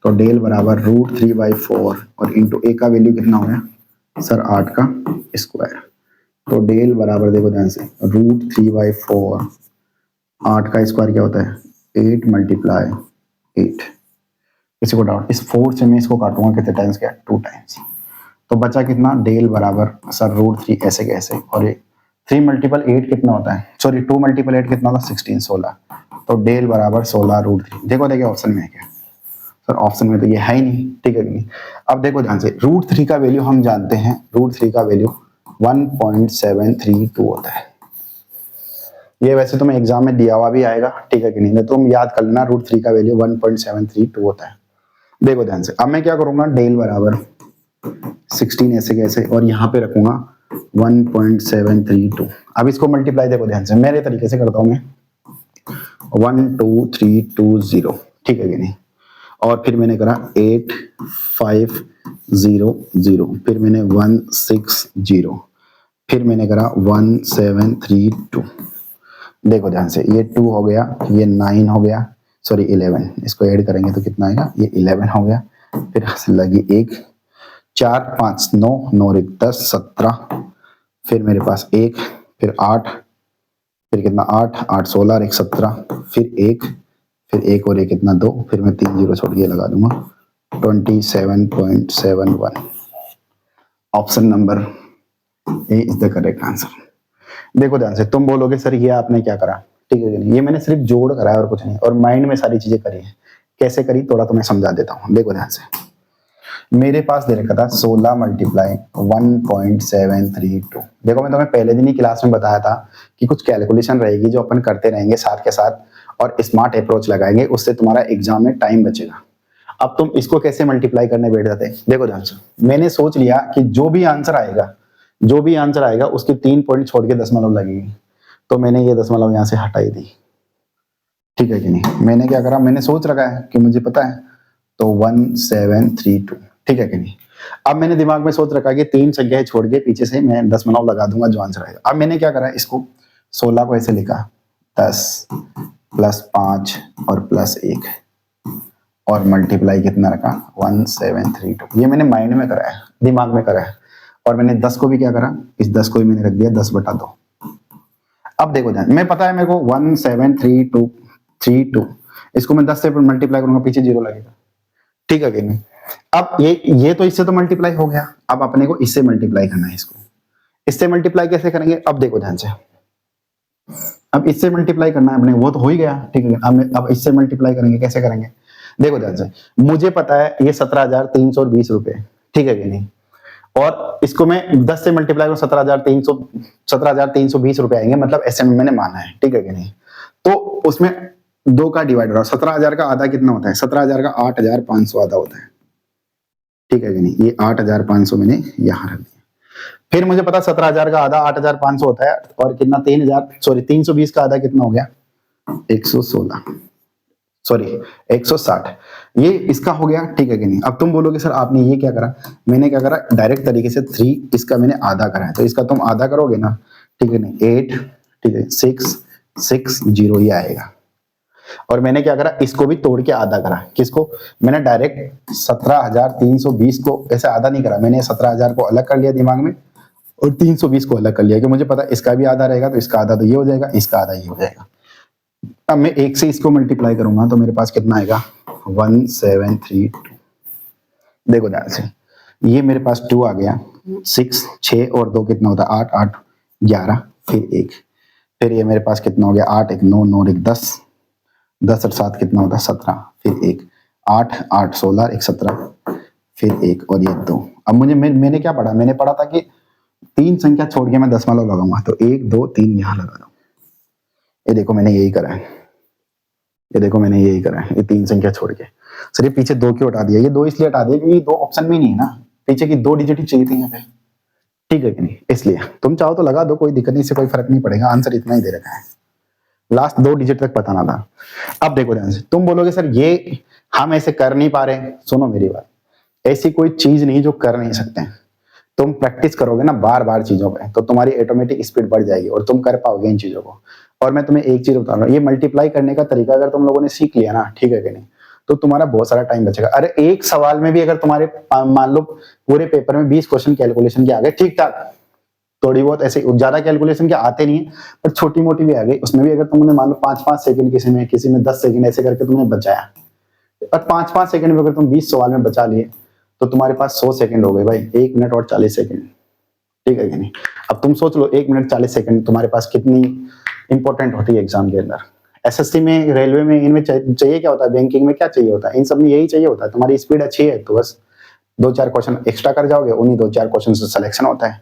तो डेल बराबर √3/4 और इंटू ए का वैल्यू कितना हो गया सर 8 का स्क्वायर। तो डेल बराबर देखो ध्यान से, √3/4 8 का स्क्वायर क्या होता है 8 × 8। किसी को डाउट? इस 4 से मैं इसको काटूंगा कितने टाइम्स, क्या 2 टाइम्स। तो बचा कितना, डेल बराबर सर √3 ऐसे कैसे, और ये 3 × 8 कितना होता है, सॉरी 2 × 8 कितना होता है 16, 16। तो डेल बराबर 16√3। देखो देखिए ऑप्शन में है क्या सर, ऑप्शन में तो ये है ही नहीं। ठीक है कि नहीं? अब देखो ध्यान से, √3 का वैल्यू हम जानते हैं, √3 का वैल्यू 1.732 होता है। ये वैसे तुम्हें एग्जाम में दिया हुआ भी आएगा। ठीक है कि नहीं? तुम याद कर लेना, √3 का वैल्यू 1.732 होता है। देखो ध्यान से, अब मैं क्या करूंगा, डेल बराबर 16 ऐसे कैसे, और यहाँ पे रखूंगा 1.732। अब इसको मल्टीप्लाई, देखो ध्यान से मेरे तरीके से करता हूं मैं, 12320। ठीक है कि नहीं? और फिर मैंने करा 8500, फिर मैंने 160, फिर मैंने करा 1732। देखो ध्यान से, ये 2 हो गया, ये 9 हो गया, सॉरी 11, इसको ऐड करेंगे तो कितना आएगा, ये 11 हो गया। फिर लगी 1 4 5 9 9 1 10 17, फिर मेरे पास 1, फिर 8, फिर कितना 8 8 16 और 1 17, फिर 1, फिर 1 और 1 कितना 2, फिर मैं 3 0 छोड़ के लगा दूंगा 27.71। Option number A is the correct answer. देखो ध्यान से, तुम बोलोगे सर ये आपने क्या करा। ठीक है कि नहीं? ये मैंने सिर्फ जोड़ करा है और कुछ नहीं, और माइंड में सारी चीजें करी है। कैसे करी थोड़ा तुम्हें समझा देता हूँ। देखो ध्यान से, मेरे पास दे रखा था 16 × 1.732। देखो मैं तुम्हें पहले दिन ही क्लास में बताया था कि कुछ कैलकुलेशन रहेगी जो अपन करते रहेंगे साथ के साथ, और स्मार्ट अप्रोच लगाएंगे, उससे तुम्हारा एग्जाम में टाइम बचेगा। अब तुम इसको कैसे मल्टीप्लाई करने बैठ जाते हैं। देखो ध्यान से, मैंने सोच लिया कि जो भी आंसर आएगा उसके 3 पॉइंट छोड़ के दशमलव लगेगी, तो मैंने ये दशमलव यहाँ से हटाई दी। ठीक है कि नहीं? मैंने क्या करा, मैंने सोच रखा है कि मुझे पता है, तो 1732। ठीक है कि नहीं? अब मैंने दिमाग में सोच रखा कि 3 संख्याएं छोड़ के पीछे से मैं दशमलव लगा दूंगा जो आंसर आएगा। अब मैंने क्या करा, इसको 16 को ऐसे लिखा 10 + 5 और +1, और मल्टीप्लाई कितना रखा 1732। ये मैंने माइंड में करा है, दिमाग में करा है। और मैंने 10 को भी क्या करा, इस 10 को भी मैंने रख दिया 10/2। अब देखो ध्यान, मैं पता है मेरे को 1732, इसको मैं 10 से मल्टीप्लाई करूंगा, पीछे 0 लगेगा। ठीक है कि नहीं? अब ये तो इससे तो मल्टीप्लाई हो गया, अब अपने को इससे मल्टीप्लाई करना है। इसको इससे मल्टीप्लाई कैसे करेंगे, अब देखो ध्यान से, अब इससे मल्टीप्लाई करना है अपने, वो तो हो ही गया। ठीक है, अब इससे मल्टीप्लाई करेंगे, कैसे करेंगे। देखो ध्यान से, मुझे पता है ये 17,320 रुपए। ठीक है कि नहीं? और इसको मैं 10 से मल्टीप्लाई करूं, 17,320 रुपए आएंगे, मतलब ऐसे में मैंने माना है। ठीक है कि नहीं? तो उसमें 2 का डिवाइड हो रहा है। 17,000 का आधा कितना होता है, 17,000 का 8,500 आधा होता है। ठीक है कि नहीं? ये 8,500 मैंने यहां रख दिया। फिर मुझे पता 17,000 का आधा 8,500 होता है, और कितना 320 का आधा कितना हो गया 116, सॉरी 160, ये इसका हो गया। ठीक है कि नहीं? अब तुम बोलोगे सर आपने ये क्या करा, मैंने क्या करा, डायरेक्ट तरीके से 3 इसका मैंने आधा करा है, तो इसका तुम आधा करोगे ना। ठीक है नहीं, 8, ठीक है 6 6 0 ये आएगा। और मैंने क्या करा, इसको भी तोड़ के आधा करा। किसको, मैंने डायरेक्ट 17,320 को ऐसे आधा नहीं करा, मैंने 17,000 को अलग कर लिया दिमाग में, और 320 को अलग कर लिया, कि मुझे पता इसका भी आधा रहेगा, तो इसका आधा तो ये हो जाएगा, इसका आधा ये हो जाएगा। अब मैं 1 से इसको मल्टीप्लाई करूंगा तो मेरे पास कितना आएगा 1732। देखो ध्यान से, ये मेरे पास 2 आ गया, 6, 6 और 2 कितना होता है 8, 8 11 फिर 1, फिर ये मेरे पास कितना हो गया 8 1 9 9 1 10, 10 और 7 कितना होता है 17 फिर 1, 8 8 16 1 17 फिर 1 और ये 2। अब मैंने क्या पढ़ा, मैंने पढ़ा था कि 3 संख्या छोड़ के मैं दशमलव लगाऊंगा, तो 1 2 3 यहाँ लगा दूं। ये देखो मैंने यही करा है, ये देखो मैंने यही करा है, ये 3 संख्या छोड़ के। सर ये पीछे 2 क्यों हटा दिया, ये 2 इसलिए हटा दिया क्योंकि 2 ऑप्शन में नहीं है ना, पीछे की 2 डिजिट ही चाहिए थी यहाँ पे, ठीक है कि नहीं, इसलिए तुम चाहो तो लगा दो, कोई दिक्कत नहीं, इससे कोई फर्क नहीं पड़ेगा, आंसर इतना ही दे रखा है, लास्ट 2 डिजिट तक बताना था। अब देखो ध्यान से, तुम बोलोगे सर ये हम ऐसे कर नहीं पा रहे, सुनो मेरी बात, ऐसी कोई चीज नहीं जो कर नहीं सकते हैं, तुम प्रैक्टिस करोगे ना बार बार चीजों पे तो तुम्हारी ऑटोमेटिक स्पीड बढ़ जाएगी और तुम कर पाओगे इन चीजों को। और मैं तुम्हें एक चीज बता रहा हूँ, ये मल्टीप्लाई करने का तरीका अगर तुम लोगों ने सीख लिया ना, ठीक है कि नहीं, तो तुम्हारा बहुत सारा टाइम बचेगा। अरे एक सवाल में भी अगर तुम्हारे मान लो पूरे पेपर में 20 क्वेश्चन कैलकुलेशन के आ गए, ठीक ठाक, थोड़ी बहुत ऐसे ज्यादा कैलकुलेशन के आते नहीं है पर छोटी मोटी भी आ गई, उसमें भी अगर तुमने मान लो 5-5 सेकंड किसी में 10 सेकंड ऐसे करके तुमने बचाया, और 5-5 सेकंड में अगर तुम 20 सवाल में बचा लिए तो तुम्हारे पास 100 सेकंड हो गए भाई, 1 मिनट और 40 सेकंड, ठीक है कि नहीं। अब तुम सोच लो 1 मिनट 40 सेकंड तुम्हारे पास कितनी इंपॉर्टेंट होती है एग्जाम के अंदर। एसएससी में, रेलवे में, इनमें चाहिए क्या होता है, बैंकिंग में क्या चाहिए होता है, इन सब में यही चाहिए होता है, तुम्हारी स्पीड अच्छी है तो बस 2-4 क्वेश्चन एक्स्ट्रा कर जाओगे, उन्हीं 2-4 क्वेश्चन से सिलेक्शन होता है।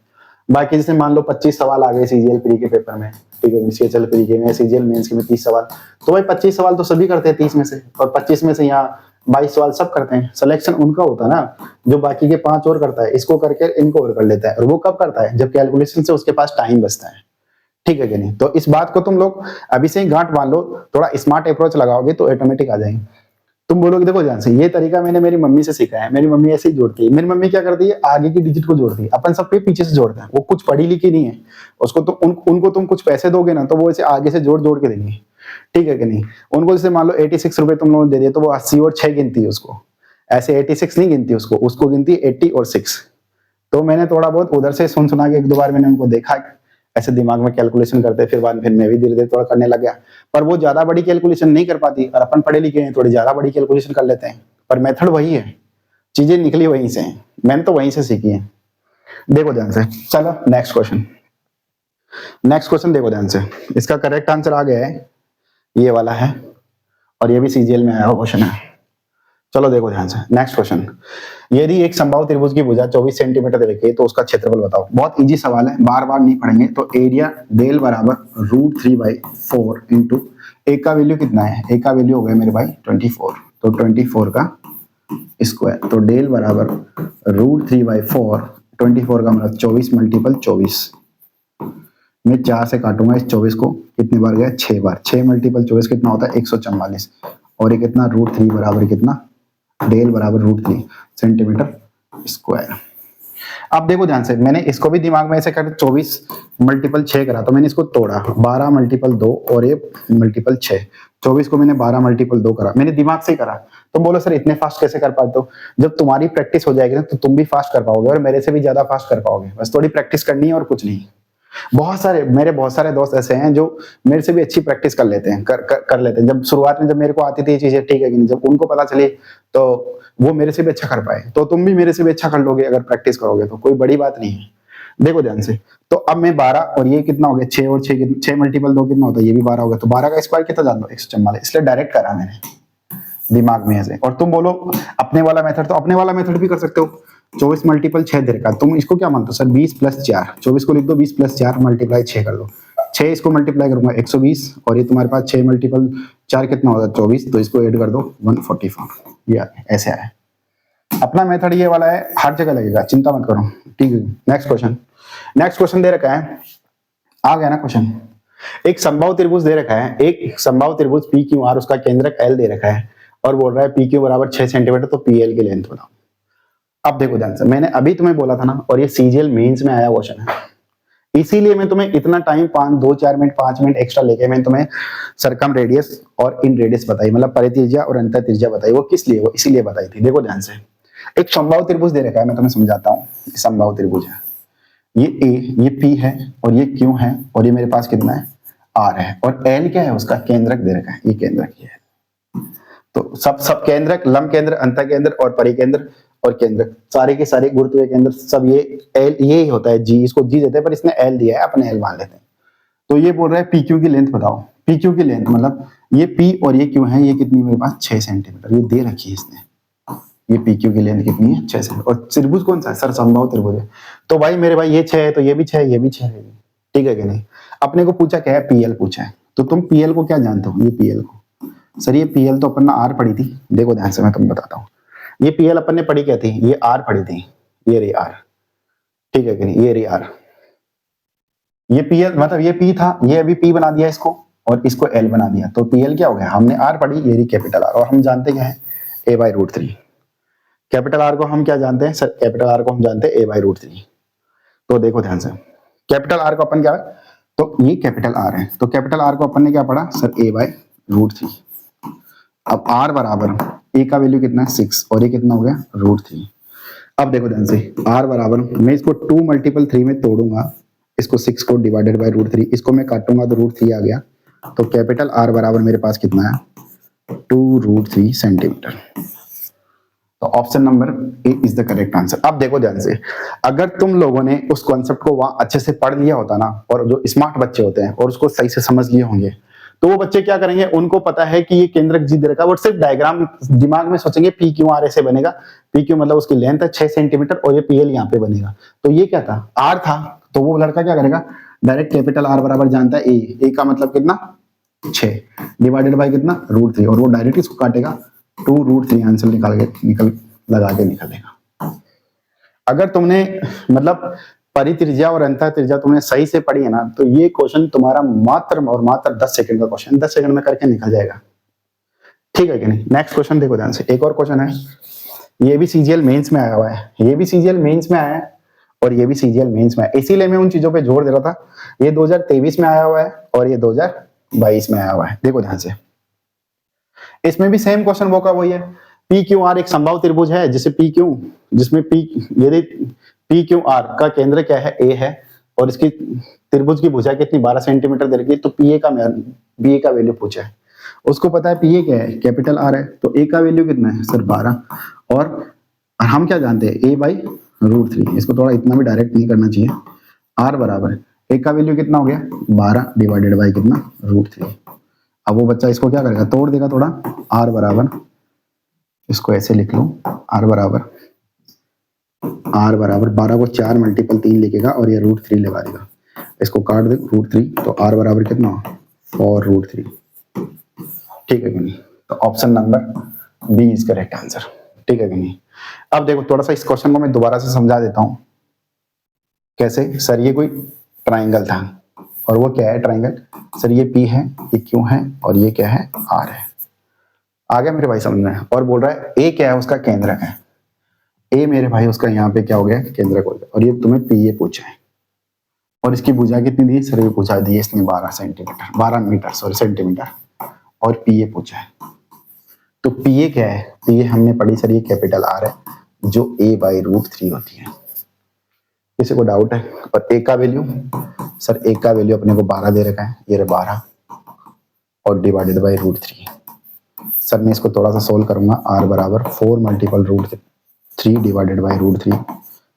बाकी जैसे मान लो 25 सवाल आ गए सीजीएल प्री के पेपर में, ठीक है, सीएचएल प्री के में, सीजीएल मेंस के में 30 सवाल, तो भाई 25 सवाल तो सभी करते हैं 30 में से, और 25 में से यहाँ 22 सवाल सब करते हैं, सिलेक्शन उनका होता है ना, जो बाकी के 5 और करता है, इसको करके इनको और कर लेता है, और वो कब करता है, जब कैलकुलेशन से उसके पास टाइम बचता है, ठीक है कि नहीं। तो इस बात को तुम लोग अभी से ही गांठ बांध लो, थोड़ा स्मार्ट अप्रोच लगाओगे तो ऑटोमेटिक आ जाएंगे। तुम बोलोगे देखो ध्यान से, ये तरीका मैंने मेरी मम्मी से सीखा है, मेरी मम्मी ऐसे ही जोड़ती है, मेरी मम्मी क्या करती है, आगे की डिजिट को जोड़ती है, अपन सब पे पीछे से जोड़ते हैं, वो कुछ पढ़ी लिखी नहीं है, उसको तो उनको तुम कुछ पैसे दोगे ना तो वो ऐसे आगे से जोड़ जोड़ के देंगे, ठीक है कि नहीं। उनको जैसे मान लो 86 रुपए तुम लोगों ने दे दिए तो वो 80 और 6 गिनती है उसको, ऐसे 86 नहीं गिनती उसको गिनती है 80 और 6। तो मैंने थोड़ा बहुत उधर से सुन सुना के 1-2 बार मैंने उनको देखा ऐसे दिमाग में कैलकुलेशन करते, फिर मैं भी धीरे धीरे थोड़ा करने लग गया, पर वो ज्यादा बड़ी कैलकुलेशन नहीं कर पाती, और अपन पढ़े लिखे हैं थोड़ी ज्यादा बड़ी कैलकुलेशन कर लेते हैं, पर मेथड वही है, चीजें निकली वहीं से हैं, मैंने तो वहीं से सीखी है। देखो ध्यान से, चलो नेक्स्ट क्वेश्चन, नेक्स्ट क्वेश्चन देखो ध्यान से, इसका करेक्ट आंसर आ गया है, ये वाला है, और ये भी सीजीएल में आया हुआ क्वेश्चन है। चलो देखो ध्यान से, नेक्स्ट क्वेश्चन, यदि एक समबाहु त्रिभुज की भुजा 24 सेंटीमीटर दे रखी है तो उसका क्षेत्रफल बताओ। बहुत इजी सवाल है, बार बार नहीं पढ़ेंगे। तो एरिया डेल बराबर √3/4 इंटू, एक का वैल्यू कितना है, एक का वैल्यू हो गया मेरे भाई 24, तो 24 का स्क्वायर, तो डेल बराबर √3/4, 24 का मतलब 24 मल्टीपल 24, मैं 4 से काटूंगा इस 24 को, कितनी बार गया 6 बार, 6 मल्टीपल 24 कितना होता है 144, और ये कितना √3 बराबर कितना, डेल बराबर √3 सेंटीमीटर स्क्वायर। अब देखो ध्यान से, मैंने इसको भी दिमाग में ऐसे कर 24 मल्टीपल 6 करा, तो मैंने इसको तोड़ा 12 मल्टीपल 2 और ये मल्टीपल 6, 24 को मैंने 12 मल्टीपल 2 करा, मैंने दिमाग से ही करा। तुम बोलो सर इतने फास्ट कैसे कर पाते हो, जब तुम्हारी प्रैक्टिस हो जाएगी ना तो तुम भी फास्ट कर पाओगे और मेरे से भी ज्यादा फास्ट कर पाओगे, बस थोड़ी प्रैक्टिस करनी है और कुछ नहीं। बहुत सारे दोस्त ऐसे हैं जो मेरे से भी अच्छी प्रैक्टिस कर लेते हैं, कर लेते हैं। जब शुरुआत में जब मेरे को आती थी ये चीजें, ठीक है कि नहीं, जब उनको पता चली तो वो मेरे से भी अच्छा कर पाए, तो तुम भी मेरे से भी अच्छा कर लोगे अगर प्रैक्टिस करोगे, तो कोई बड़ी बात नहीं है। देखो ध्यान से, तो अब मैं 12 और ये कितना हो गया 6 और 6 मल्टीपल 2 कितना होता है, ये भी 12 हो गया, तो 12 का स्क्वायर कितना जान दो 144, इसलिए डायरेक्ट करा मैंने दिमाग में ऐसे। और तुम बोलो अपने वाला मेथड, तो अपने वाला मेथड भी कर सकते हो। 24 मल्टीपल 6 दे रखा, तुम इसको क्या मानते हो सर 20 + 4, 24 को लिख दो 20 + 4 मल्टीप्लाई 6 कर लो, 6 इसको मल्टीप्लाई करूंगा 120, और ये तुम्हारे पास 6 मल्टीपल 4 कितना होता है 24, तो इसको ऐड कर दो 144, ये ऐसे आया। अपना मेथड ये वाला है, हर जगह लगेगा, चिंता मत करो, ठीक है। नेक्स्ट क्वेश्चन दे रखा है, आ गया ना क्वेश्चन। एक समबाहु त्रिभुज दे रखा है, एक समबाहु त्रिभुज PQR, उसका केंद्रक L दे रखा है, और बोल रहा है PQ बराबर 6 सेंटीमीटर, तो PL की लेंथ बताओ। अब देखो ध्यान से, मैंने अभी तुम्हें बोला था ना, और ये सीजीएल मेंस में आया क्वेश्चन है, इसीलिए मैं तुम्हें इतना टाइम 2-4 मिनट 5 मिनट एक्स्ट्रा लेके मैं तुम्हें सरकम रेडियस और इन रेडियस बताई, मतलब परित्रिज्या और अंतर त्रिज्या बताई। वो किस लिए, वो इसीलिए बताई थी। देखो ध्यान से, एक समबाहु त्रिभुज दे रखा है, मैं तुम्हें समझाता हूँ। समबाहु त्रिभुज है, ये A, ये P है, और ये Q है, और ये मेरे पास कितना है R है, और L क्या है, उसका केंद्रक दे रखा है, ये केंद्रक ये है। तो सब केंद्रक, लंब केंद्र, अंतः केंद्र और परिकेंद्र, और केंद्रक, सारे के सारे गुरुत्वीय केंद्र सब ये एल, ये ही होता है जी, इसको जी देते हैं पर इसने एल दिया है, अपने एल मान लेते हैं। तो ये बोल रहा है पी क्यू की लेंथ बताओ। पी क्यू की लेंथ मतलब ये पी और ये क्यू है, ये कितनी मेरे पास 6 सेंटीमीटर ये दे रखी है इसने। ये पी क्यू की लेंथ कितनी है 6 सेंटीमीटर। और त्रिभुज कौन सा है सर, समबाहु त्रिभुज है। तो भाई मेरे भाई ये 6 है तो ये भी 6 है, ये भी 6 है, ठीक है कि नहीं। अपने को पूछा क्या है, पीएल पूछा है। तो तुम पीएल को क्या जानते हो, ये पीएल को सर, ये पीएल तो अपन ने आर पढ़ी थी, देखो ध्यान से मैं तुम्हें बताता हूँ। ये पीएल अपन ने पढ़ी क्या थी, ये आर पढ़ी थी, ये रही आर, ठीक है कि नहीं, ये रही आर। ये पीएल मतलब ये पी था, ये अभी पी बना दिया इसको और इसको एल बना दिया, तो पीएल क्या हो गया, हमने आर पढ़ी, ये रही कैपिटल आर। और हम जानते क्या है, ए बाई रूट 3। कैपिटल आर को हम क्या जानते हैं सर, कैपिटल आर को हम जानते हैं ए बाई रूट 3। तो देखो ध्यान से, कैपिटल आर को अपन क्या, तो ये कैपिटल आर है, तो कैपिटल आर को अपन ने क्या पढ़ा सर, ए बाई रूट 3। अब आर बराबर ए का वैल्यू कितना है 6 और ये कितना हो गया रूट 3। अब देखो ध्यान से, आर बराबर मैं इसको 2 मल्टीपल 3 में तोड़ूंगा, इसको 6 को डिवाइडेड बाय रूट 3, इसको मैं काटूंगा तो रूट 3 आ गया। तो कैपिटल आर बराबर मेरे पास कितना है 2 रूट 3 सेंटीमीटर। तो option number A is the correct answer. अब देखो ध्यान से, अगर तुम लोगों ने उस कॉन्सेप्ट को वहां अच्छे से पढ़ लिया होता ना, और जो स्मार्ट बच्चे होते हैं और उसको सही से समझ लिए होंगे, तो वो बच्चे क्या करेंगे, उनको पता है कि ये केंद्रक जी दे रखा है, वो सिर्फ डायग्राम दिमाग में सोचेंगे, पी क्यू आर ऐसे बनेगा, पी क्यू मतलब उसकी लेंथ है 6 सेंटीमीटर और ये पीएल यहाँ पे बनेगा। तो ये क्या था, आर था, तो वो लड़का क्या करेगा, डायरेक्ट कैपिटल आर बराबर जानता है ए का मतलब कितना 6 डिवाइडेड बाय कितना रूट 3, और वो डायरेक्ट इसको काटेगा 2 रूट 3 आंसर लगा के निकलेगा। अगर तुमने मतलब परित्रिज्या और अंतः त्रिज्या तुमने सही से पढ़ी है ना, तो ये क्वेश्चन तुम्हारा मात्र और मात्र 10 सेकंड का क्वेश्चन, 10 सेकंड में करके निकल जाएगा, ठीक है कि नहीं। नेक्स्ट क्वेश्चन देखो ध्यान से, एक और क्वेश्चन है, ये भी सीजीएल मेंस में आया हुआ है, ये भी सीजीएल मेंस में आया है और ये भी सीजीएल मेंस में आया, इसीलिए मैं उन चीजों पे जोर दे रहा था। ये 2023 में आया हुआ है और ये 2022 में आया हुआ है, देखो ध्यान से। इसमें भी सेम क्वेश्चन वो का वही है, पी क्यू आर एक समबाहु त्रिभुज है, जिसे पी क्यू, जिसमें पी, यदि पी क्यू आर का केंद्र क्या है ए है और इसकी त्रिभुज की भुजा कितनी 12 सेंटीमीटर दे रखी है, तो पीए का वैल्यू पूछा है। उसको पता है पीए क्या है, कैपिटल आर है, तो ए का वैल्यू कितना है सर 12, और हम क्या जानते हैं ए बाई रूट 3। इसको थोड़ा इतना भी डायरेक्ट नहीं करना चाहिए। आर बराबर ए का वैल्यू कितना हो गया 12 डिवाइडेड बाई कितना रूट 3। अब वो बच्चा इसको क्या करेगा, तोड़ देगा थोड़ा, आर बराबर, इसको ऐसे लिख लो, आर बराबर 12 को 4 मल्टीपल 3 लिखेगा और ये रूट 3 लगा देगा, इसको काट दे रूट 3, तो आर बराबर कितना 4 रूट 3, ठीक है कि नहीं। तो option number B is correct answer, ठीक है कि नहीं। अब देखो थोड़ा सा इस क्वेश्चन को मैं दोबारा से समझा देता हूं, कैसे सर, ये कोई ट्राइंगल था और वो क्या है ट्राइंगल सर, ये पी है, ये क्यू है और ये क्या है आर है। आ गया मेरे भाई समझ में। और बोल रहा है ए क्या है, उसका केंद्रक है, ए मेरे भाई उसका यहाँ पे क्या हो गया केंद्रक हो गया, और ये तुम्हें पी ए पूछा है, और इसकी भुजा कितनी दी सर, ये भुजा दी है इसने 12 मीटर सॉरी सेंटीमीटर, और पी ए पूछा है। तो पी ए क्या है, पी ए हमने पढ़ी सर, ये कैपिटल आर है जो ए बाई रूट 3 होती है। किसी को डाउट है। और ए का वैल्यू सर, ए का वैल्यू अपने को 12 दे रखा है, ये 12 और डिवाइडेड बाई रूट 3। सर मैं इसको थोड़ा सा सोल्व करूंगा, आर बराबर 4 multiple root 3 divided by root 3,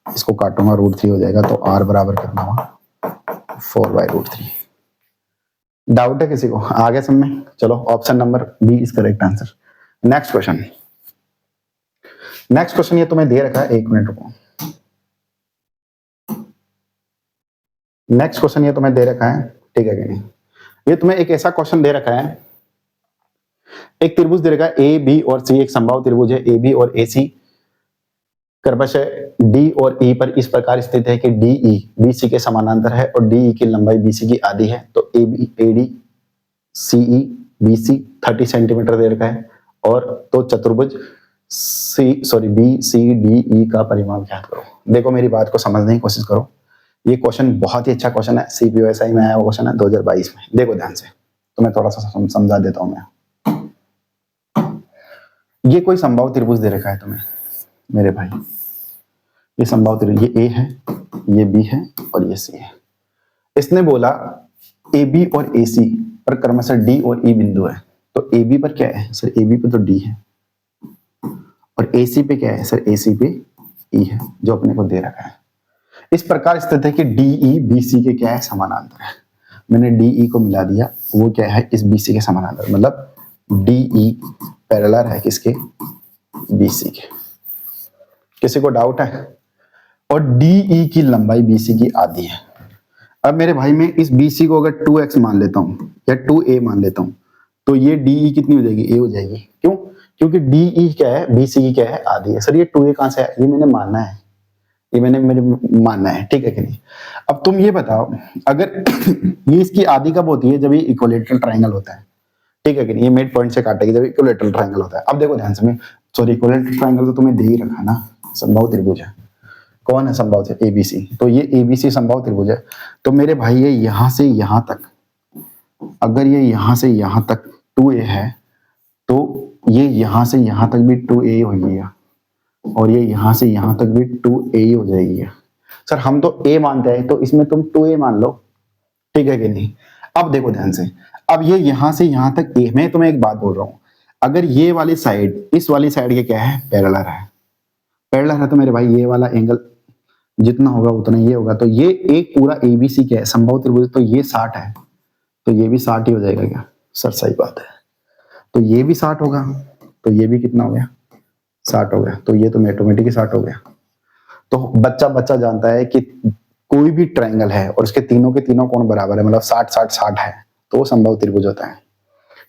इसको काटूंगा रूट 3 हो जाएगा, तो आर बराबर कितना हुआ 4 बाई रूट 3। डाउट है किसी को, आगे सब में। चलो option number B is correct answer. Next question, next question ये तुम्हें दे रखा है, 1 मिनट रुको। नेक्स्ट क्वेश्चन ये तुम्हें दे रखा है, ठीक है कि नहीं। ये तुम्हें एक ऐसा क्वेश्चन दे रखा है, एक त्रिभुज दे रखा है ए बी और सी, एक समबाहु त्रिभुज है ए बी और ए सी, क्रमशः डी और ई पर इस प्रकार स्थित है कि डी ई बी सी के समानांतर है और डी ई की लंबाई बी सी की आधी है। तो A B A D C E B C 30 centimetre दे रखा है, और तो चतुर्भुज बी सी डी ई का परिमाप ज्ञात करो। देखो मेरी बात को समझने की कोशिश करो, ये क्वेश्चन बहुत ही अच्छा क्वेश्चन है, सीपीओएसआई में आया हुआ क्वेश्चन है 2022 में। देखो ध्यान से, तो मैं थोड़ा सा समझा देता हूं मैं। ये कोई समबाहु त्रिभुज दे रखा है तुम्हें मेरे भाई, ये समबाहु त्रिभुज, ये ए है, ये बी है और ये सी है। इसने बोला ए बी और ए सी पर क्रमशः डी और ई बिंदु है। तो ए बी पर क्या है सर, ए बी पर तो डी है और AC पे क्या है सर, AC पे E है जो अपने को दे रखा है। इस प्रकार स्थित है कि DE BC के क्या है, समानांतर है। मैंने DE को मिला दिया, वो क्या है इस BC के समानांतर, मतलब DE पैरेलल है किसके, BC के। किसी को डाउट है? और DE की लंबाई BC की आधी है। अब मेरे भाई मैं इस BC को अगर 2x मान लेता हूं या 2a मान लेता हूं, तो ये DE कितनी हो जाएगी, a हो जाएगी। क्यों? क्योंकि DE क्या है, BC की क्या है, आधी है। सर ये 2a कहां से है, ये मैंने मानना है, ये मैंने मेरे मानना है, ठीक है कि नहीं। अब तुम ये बताओ, अगर ये इसकी आधी कब होती है, जब ये इक्विलेटरल ट्रायंगल होता है, ठीक है कि नहीं, ये मिड पॉइंट से काटेगी जब इक्विलेटरल ट्रायंगल होता है। अब देखो ध्यान से, मैं सॉरी इक्विलेटरल ट्रायंगल तो तुम्हें दे ही रखा ना, समबाहु त्रिभुज है। कौन है समबाहु त्रिभुज, ABC। तो ये ABC समबाहु त्रिभुज है। तो मेरे भाई ये यहां से यहां तक, अगर ये यहां से यहां तक 2a है, तो ये यहां से यहां तक भी 2a हो गई, और ये यहां से यहां तक भी 2a हो जाएगी। सर हम तो a मानते हैं, तो इसमें तुम 2a मान लो, ठीक है कि नहीं। अब देखो ध्यान से, अब ये यहां से यहां तक a, मैं तुम्हें एक बात बोल रहा हूं, अगर ये वाली साइड इस वाली साइड के क्या है, पैरेलल है, पैरेलल है, तो मेरे भाई ये वाला एंगल जितना होगा उतना ये होगा। तो ये एक पूरा ABC क्या है, समबाहु त्रिभुज, तो ये 60 है, तो ये भी 60 ही हो जाएगा क्या सर, सही बात है। तो ये भी 60 होगा, तो ये भी कितना हो गया, 60 हो गया। तो ये तो ऑटोमेटिक ही 60 हो गया। तो बच्चा बच्चा जानता है कि कोई भी ट्रायंगल है और उसके तीनों के तीनों कोण बराबर है, मतलब 60 60 60 है, तो वो समबाहु त्रिभुज होता है।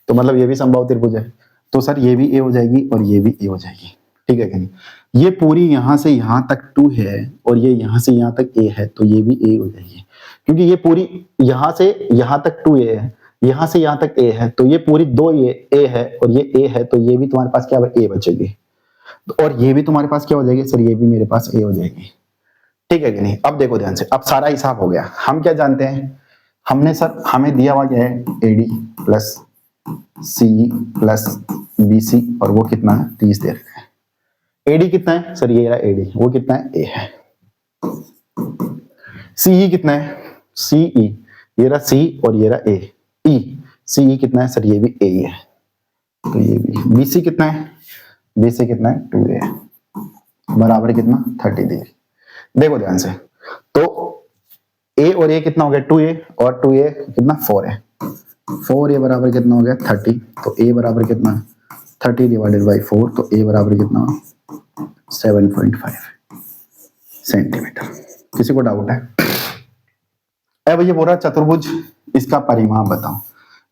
तो मतलब ये भी समबाहु त्रिभुज है। तो सर ये भी A हो जाएगी और ये भी A हो जाएगी, ठीक है कि नहीं। ये पूरी यहां से यहां तक 2 है और ये यहां से यहां तक A है, तो ये भी A हो जाएगी, क्योंकि ये पूरी यहां से यहां तक 2A है, यहां से यहां तक A है, तो ये पूरी 2 A है और ये A है, तो ये भी तुम्हारे पास क्या A बचेगी। और ये भी तुम्हारे पास क्या हो जाएगी सर, ये भी मेरे पास A हो जाएगी, ठीक है कि नहीं। अब देखो ध्यान से, अब सारा हिसाब हो गया। हम क्या जानते हैं, हमने सर हमें दिया हुआ क्या है, AD plus CE plus BC, और वो कितना है 30 दे रखा है। AD कितना है सर, ये रहा AD, वो कितना है A है। CE कितना है, CE ये रहा C और ये रहा A, E CE कितना है सर, ये भी A ही है, तो ये भी। BC कितना है, BC कितना है 2A है, बराबर कितना 30 डिग्री। देखो ध्यान से, तो A और A कितना हो गया 2A, और 2A कितना 4 है, 4A बराबर कितना हो गया 30। तो A बराबर कितना 30 डिवाइडेड बाई 4, तो A बराबर कितना 7.5 सेंटीमीटर। किसी को डाउट है? अब ये बोल रहा चतुर्भुज, इसका परिमाप बताओ।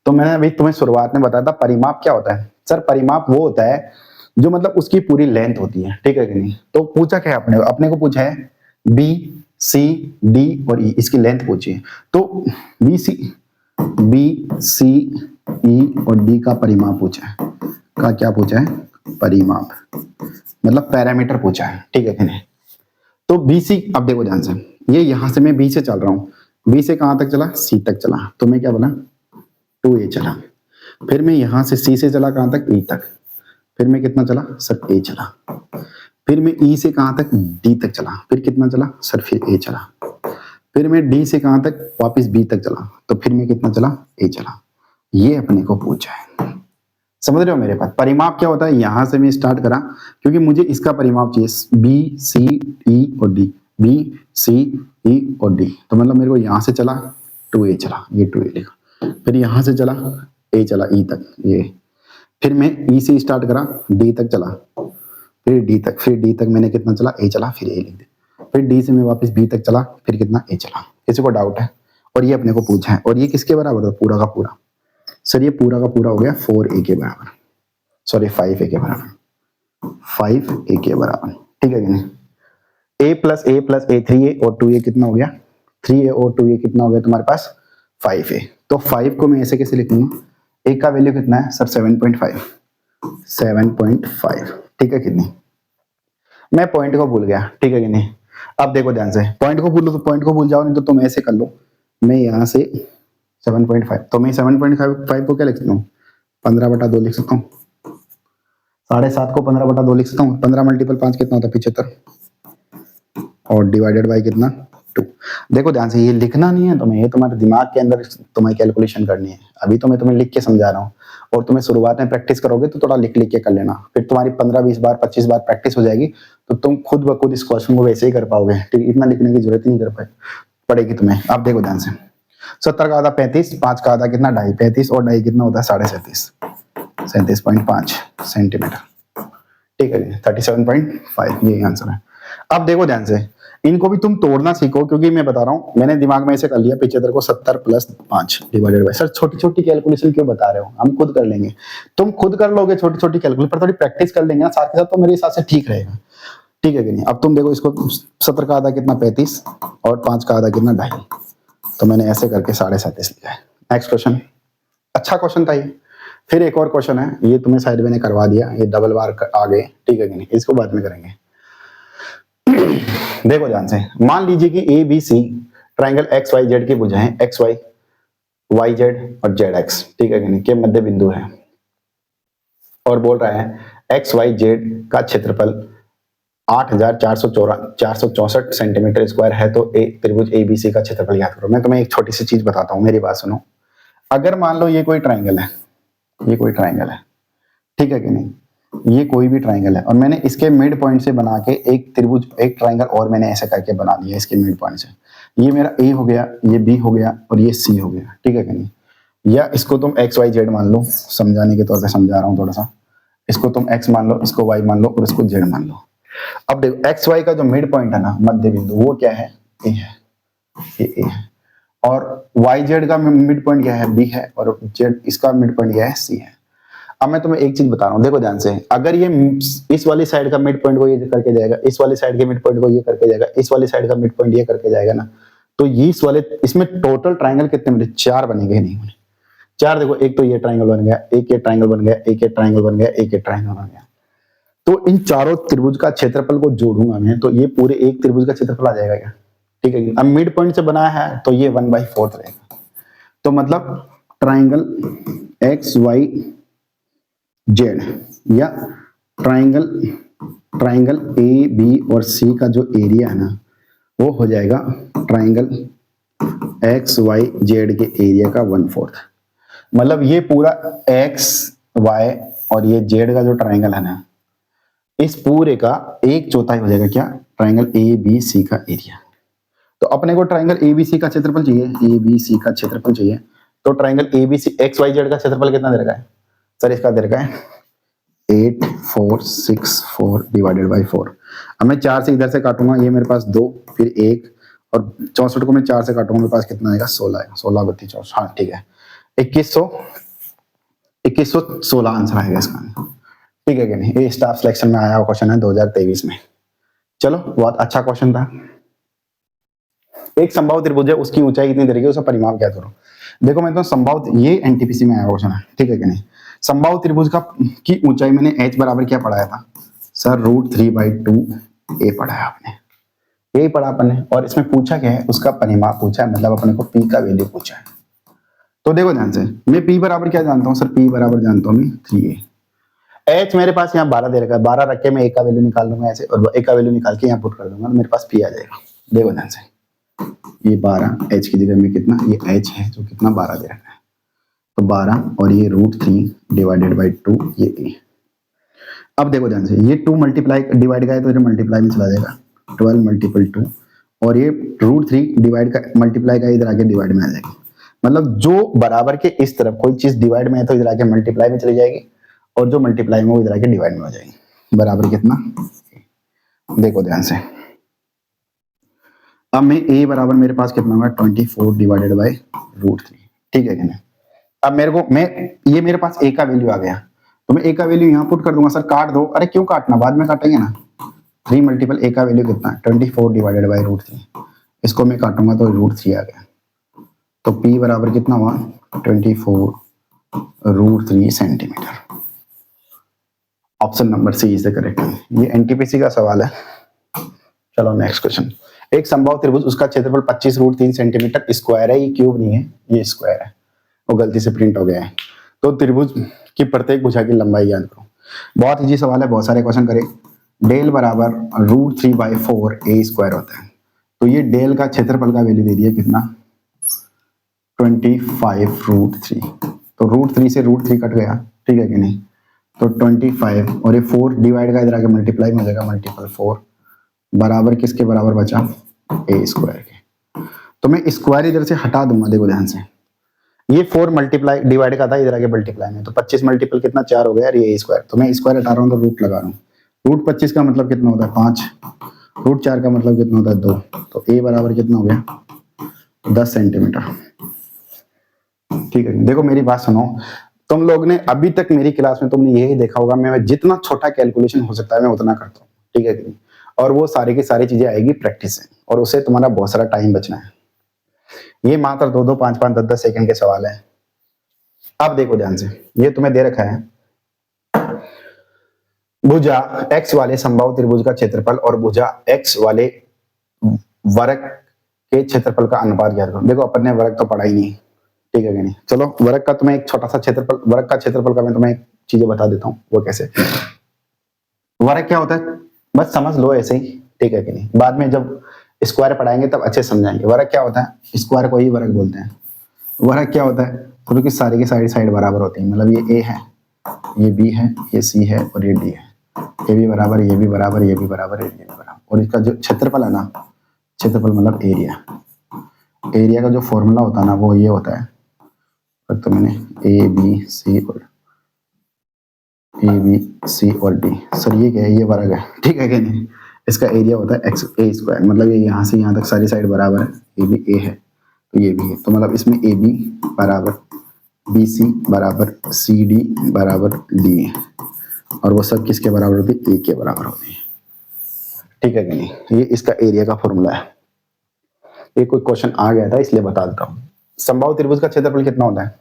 तो मैंने अभी तुम्हें शुरुआत में बताया था परिमाप क्या होता है। सर परिमाप वो होता है जो मतलब उसकी पूरी लेंथ होती है, ठीक है कि नहीं। तो पूछा क्या है अपने को पूछा है B C D और E, इसकी लेंथ पूछी है। तो B C E और D का परिमाप पूछा है, का क्या पूछा है, परिमाप, मतलब पैरामीटर पूछा है, ठीक है कि नहीं। तो BC, अब देखो ध्यान से, ये यहां से मैं B से चल रहा हूं, B से कहां तक चला, C तक चला, तो मैं क्या बोला 2A चला। फिर मैं यहां से C से चला कहां तक, E तक, फिर मैं कितना चला सर A चला। फिर मैं E से कहां तक, D तक चला, फिर कितना चला सर, फिर A चला। फिर मैं D से कहां तक, वापस B तक चला, तो फिर मैं कितना चला, A चला। ये अपने को पूछा है, समझ रहे हो मेरे पास। परिमाप क्या होता है, यहां से मैं स्टार्ट करा, क्योंकि मुझे इसका परिमाप चाहिए B C E और D, B C E और D। तो मतलब मेरे को यहां से चला 2A चला, ये 2A लिखा, फिर यहां से चला A चला E तक ये, फिर मैं E से स्टार्ट करा D तक चला, फिर D तक, फिर D तक मैंने कितना चला A चला, फिर A लिख दे, फिर D से मैं वापस B तक चला, फिर कितना A चला। किसी को डाउट है? और ये अपने को पूछा है, और ये किसके बराबर है, पूरा का पूरा सर, ये पूरा का पूरा हो गया 4A के बराबर, सॉरी 5A के बराबर, 5A के बराबर, ठीक है कि नहीं। A plus A plus A 3A और 2A कितना हो गया, 3A और 2A कितना हो गया तुम्हारे पास 5A। तो 5 को मैं ऐसे कैसे लिखूंगा, A का वैल्यू कितना है सर 7.5, 7.5, ठीक है कि नहीं। मैं पॉइंट को भूल गया, ठीक है कि नहीं। अब देखो ध्यान से, पॉइंट को भूलो तो पॉइंट को भूल जाओ, नहीं तो तुम ऐसे कर लो, मैं यहाँ से 7.5, तो मैं 7.5 को क्या लिख सकता हूँ, 15/2 लिख सकता हूँ। 7.5 को 15/2 लिख सकता हूँ। 15 × 5 कितना होता है 75, और डिवाइडेड बाई कितना 2। देखो ध्यान से, ये लिखना नहीं है तुम्हें, ये तुम्हारे दिमाग के अंदर तुम्हें कैलकुलेशन करनी है। अभी तो मैं तुम्हें लिख के समझा रहा हूँ, और तुम्हें शुरुआत में प्रैक्टिस करोगे तो थोड़ा लिख लिख के कर लेना, फिर तुम्हारी 15-20 बार 25 बार प्रैक्टिस हो जाएगी तो तुम खुद ब खुद इस क्वेश्चन को वैसे ही कर पाओगे। ठीक, इतना लिखने की जरूरत ही नहीं पड़ेगी तुम्हें। अब देखो ध्यान से, 70 का आधा 35, 5 का आधा कितना 2.5, 35 और 2.5 कितना होता है 37.5, 37.5 सेंटीमीटर। ठीक है, 37.5 ये आंसर है। अब देखो ध्यान से, इनको भी तुम तोड़ना सीखो, क्योंकि मैं बता रहा हूँ, मैंने दिमाग में ऐसे कर लिया 75 को 70 प्लस 5 डिवाइडेड बाय। सर छोटी छोटी कैलकुलेशन क्यों बता रहे हो, हम खुद कर लेंगे। तुम खुद कर लोगे छोटी छोटी कैलकुलेशन, पर थोड़ी प्रैक्टिस कर लेंगे ना साथ के साथ, तो मेरे हिसाब से ठीक रहेगा। ठीक है कि नहीं। अब तुम देखो इसको, 70 का आधा कितना 35 और 5 का आधा कितना 2.5, तो मैंने ऐसे करके 37.5 लिखा है। नेक्स्ट क्वेश्चन, अच्छा क्वेश्चन था ये। फिर एक और क्वेश्चन है, ये तुम्हें साइड मैंने करवा दिया, ये डबल बार आ गए। ठीक है कि नहीं, इसको बाद में करेंगे। देखो ध्यान से, मान लीजिए कि A B C triangle X Y Z की भुजाएं एक्स वाई वाई जेड और जेड एक्स, ठीक है कि नहीं, के मध्य बिंदु है, और बोल रहा है एक्स वाई जेड का क्षेत्रफल 8,464 सेंटीमीटर स्क्वायर है, तो त्रिभुज ए बी सी का क्षेत्रफल याद करो। मैं तुम्हें एक छोटी सी चीज बताता हूँ, मेरी बात सुनो। अगर मान लो ये कोई ट्राइंगल है, ये कोई ट्राइंगल है, ठीक है कि नहीं, ये कोई भी ट्राइंगल है, और मैंने इसके मिड पॉइंट से बना के एक त्रिभुज, एक ट्राइंगल और मैंने ऐसे करके बना दिया इसके मिड पॉइंट से। ये मेरा ए हो गया, ये बी हो गया और ये सी हो गया। ठीक है कि नहीं, या इसको तुम एक्स वाई जेड मान लो, समझाने के तौर पे समझा रहा हूँ थोड़ा सा। इसको तुम एक्स मान लो, इसको वाई मान लो और इसको जेड मान लो। अब देखो एक्स वाई का जो मिड पॉइंट है ना, मध्य बिंदु, वो क्या है, ए है, ये ए है। और वाई जेड का मिड पॉइंट क्या है, बी है, और जेड इसका मिड पॉइंट क्या है, सी है। अब मैं तुम्हें एक चीज बता रहा हूँ, देखो ध्यान से, अगर ये इस वाली साइड का मिड पॉइंट को ये करके जाएगा, इस वाली साइड के मिड पॉइंट को ये करके जाएगा, इस वाली साइड का मिड पॉइंट ये करके जाएगा ना, तो ये इस वाले, इसमें टोटल ट्राइंगल कितने बने, 4 बनेंगे, नहीं बने 4। देखो, एक तो ये ट्राइंगल बन गया, एक ये ट्राइंगल बन गया, एक ये ट्राइंगल बन गया, एक ये ट्राइंगल बन गया। तो इन चारों त्रिभुज का क्षेत्रफल को जोड़ूंगा मैं, तो ये पूरे एक त्रिभुज का क्षेत्रफल आ जाएगा क्या। ठीक है, अब मिड पॉइंट से बना है तो ये 1/4 रहेगा। तो मतलब ट्राइंगल एक्स वाई जेड या ट्राइंगल ए बी और सी का जो एरिया है ना, वो हो जाएगा ट्राइंगल एक्स वाई जेड के एरिया का 1/4। मतलब ये पूरा एक्स वाई और ये जेड का जो ट्राइंगल है ना, इस पूरे का 1/4 हो जाएगा क्या, ट्राइंगल ए बी सी का एरिया। तो अपने को ट्राइंगल ए बी सी का क्षेत्रफल चाहिए, ए बी सी का क्षेत्रफल चाहिए, तो triangle A B C X Y Z का क्षेत्रफल कितना दे रखा है सर, इसका दे रखा है 8464 डिवाइडेड बाई 4। अब मैं 4 से इधर से काटूंगा, ये मेरे पास 2, फिर 1, और 64 को मैं 4 से काटूंगा, मेरे पास कितना आएगा 16 आएगा, 16 बत्ती 64, हाँ ठीक है, 2116 आंसर आएगा इसका। ठीक है कि नहीं, ये स्टाफ सिलेक्शन में आया हुआ क्वेश्चन है 2023 में। चलो, बहुत अच्छा क्वेश्चन था। एक समबाहु त्रिभुज है, उसकी ऊंचाई कितनी दे रखी है, उसका परिमाप क्या करो। देखो मैं तो समबाहु, ये एनटीपीसी में आया हुआ क्वेश्चन है, ठीक है कि नहीं। समबाहु त्रिभुज का की ऊंचाई मैंने h बराबर क्या पढ़ाया था सर, √3/2 a पढ़ाया आपने, यही पढ़ा आपने। और इसमें पूछा क्या है, उसका परिमाप पूछा है, मतलब अपने को p का वैल्यू पूछा है। तो देखो ध्यान से, मैं p बराबर क्या जानता हूँ सर, p बराबर जानता हूँ मैं 3a। h मेरे पास यहाँ 12 दे रखा है, 12 रख के मैं a का वैल्यू निकाल लूंगा ऐसे, और a का वैल्यू निकाल के यहाँ पुट कर दूंगा, तो मेरे पास p आ जाएगा। देखो ध्यान से, ये 12 h की जगह में कितना, ये h है जो कितना 12 दे रखा है, तो 12 और ये √3 डिवाइडेड बाई 2 ये a। अब देखो ध्यान से, ये 2 मल्टीप्लाई डिवाइड का है तो ये मल्टीप्लाई में चला जाएगा, 12 मल्टीपल 2, और ये √3 डिवाइड का मल्टीप्लाई का इधर आके डिवाइड में आ जाएगा। मतलब जो बराबर के इस तरफ कोई चीज डिवाइड में है तो इधर आके मल्टीप्लाई में चली जाएगी, और जो मल्टीप्लाई में वो इधर आके डिवाइड में हो जाएगी। बराबर कितना, देखो ध्यान से, अब मैं a बराबर मेरे पास कितना होगा 24 डिवाइडेड बाई √3। ठीक है कि नहीं। अब मेरे को, मैं ये मेरे पास a का वैल्यू आ गया, तो मैं a का वैल्यू यहाँ पुट कर दूंगा। सर काट दो, अरे क्यों काटना, बाद में काटेंगे ना। 3 मल्टीपल a का वैल्यू कितना है 24 डिवाइडेड बाई √3, इसको मैं काटूंगा तो √3 आ गया। तो p बराबर कितना हुआ 24 √3 centimetre. Option number C is the correct. ये एनटीपीसी का सवाल है। चलो नेक्स्ट क्वेश्चन। एक समबाहु त्रिभुज, उसका क्षेत्रफल 25 √3 सेंटीमीटर स्क्वायर है, ये क्यूब नहीं है, ये स्क्वायर है, वो गलती से प्रिंट हो गया है। तो त्रिभुज की प्रत्येक भुजा की लंबाई ज्ञात करो। बहुत इजी सवाल है, बहुत सारे क्वेश्चन करे। डेल बराबर √3/4 a स्क्वायर होता है। तो ये डेल का क्षेत्रफल का वैल्यू दे दिया कितना 25√3। तो √3 से √3 कट गया, ठीक है कि नहीं। तो 25 और ये 4 डिवाइड का इधर आके मल्टीप्लाई में हो जाएगा, मल्टीपल 4 बराबर किसके बराबर बचा a स्क्वायर के। तो मैं स्क्वायर इधर से हटा दूंगा, देखो ध्यान से, ये 4 मल्टीप्लाई डिवाइड का था, इधर आके मल्टीप्लाई में, तो 25 मल्टीपल कितना 4 हो गया यार, ये a स्क्वायर। तो मैं स्क्वायर हटा रहा हूँ तो रूट लगा रहा हूँ। रूट 25 का मतलब कितना होता है 5, रूट 4 का मतलब कितना होता है 2, तो a बराबर कितना हो गया 10 सेंटीमीटर। ठीक है, देखो मेरी बात सुनो, तुम लोग ने अभी तक मेरी क्लास में तुमने यही देखा होगा, मैं जितना छोटा कैलकुलेशन हो सकता है मैं उतना करता हूँ, ठीक है कि नहीं। और वो सारी की सारी चीजें आएगी प्रैक्टिस से, और उससे तुम्हारा बहुत सारा टाइम बचना है। ये मात्र 2-2, 5-5, 10-10 सेकंड के सवाल है। अब देखो ध्यान से, ये तुम्हें दे रखा है भुजा x वाले समबाहु त्रिभुज का क्षेत्रफल और भुजा x वाले वर्ग के क्षेत्रफल का अनुपात ज्ञात करो। देखो अपन ने वर्ग तो पढ़ा ही नहीं, ठीक है कि नहीं। चलो वर्ग का तुम्हें एक छोटा सा क्षेत्रफल, वर्ग का क्षेत्रफल का मैं तुम्हें एक चीजें बता देता हूँ, वो कैसे। वर्ग क्या होता है बस समझ लो ऐसे ही, ठीक है कि नहीं। बाद में जब स्क्वायर पढ़ाएंगे तब अच्छे समझाएंगे। वर्ग क्या होता है, स्क्वायर को ही वर्ग बोलते हैं। वर्ग क्या होता है, क्योंकि सारी की सारी साइड बराबर होती है, मतलब ये a है, ये b है, ये c है और ये d है। ये भी बराबर, ये भी बराबर, ये भी बराबर, ये भी बराबर। और इसका जो क्षेत्रफल है ना, क्षेत्रफल मतलब एरिया, एरिया का जो फॉर्मूला होता है ना वो ये होता है, तो मैंने ए बी सी और डी, सर ये क्या है, ये वर्ग है, ठीक है कि नहीं। इसका एरिया होता है एक्स ए स्क्वायर, मतलब ये यहाँ से यहाँ तक सारी साइड बराबर है, ये भी ए है तो ये भी है, तो मतलब इसमें ए बी बराबर बी सी बराबर सी डी बराबर डी है, और वो सब किसके बराबर होती है, ए के बराबर होती है, ठीक है कि नहीं। ये इसका एरिया का फॉर्मूला है। ये कोई क्वेश्चन आ गया था इसलिए बता देता हूँ। समबाहु त्रिभुज का क्षेत्रफल कितना होता है,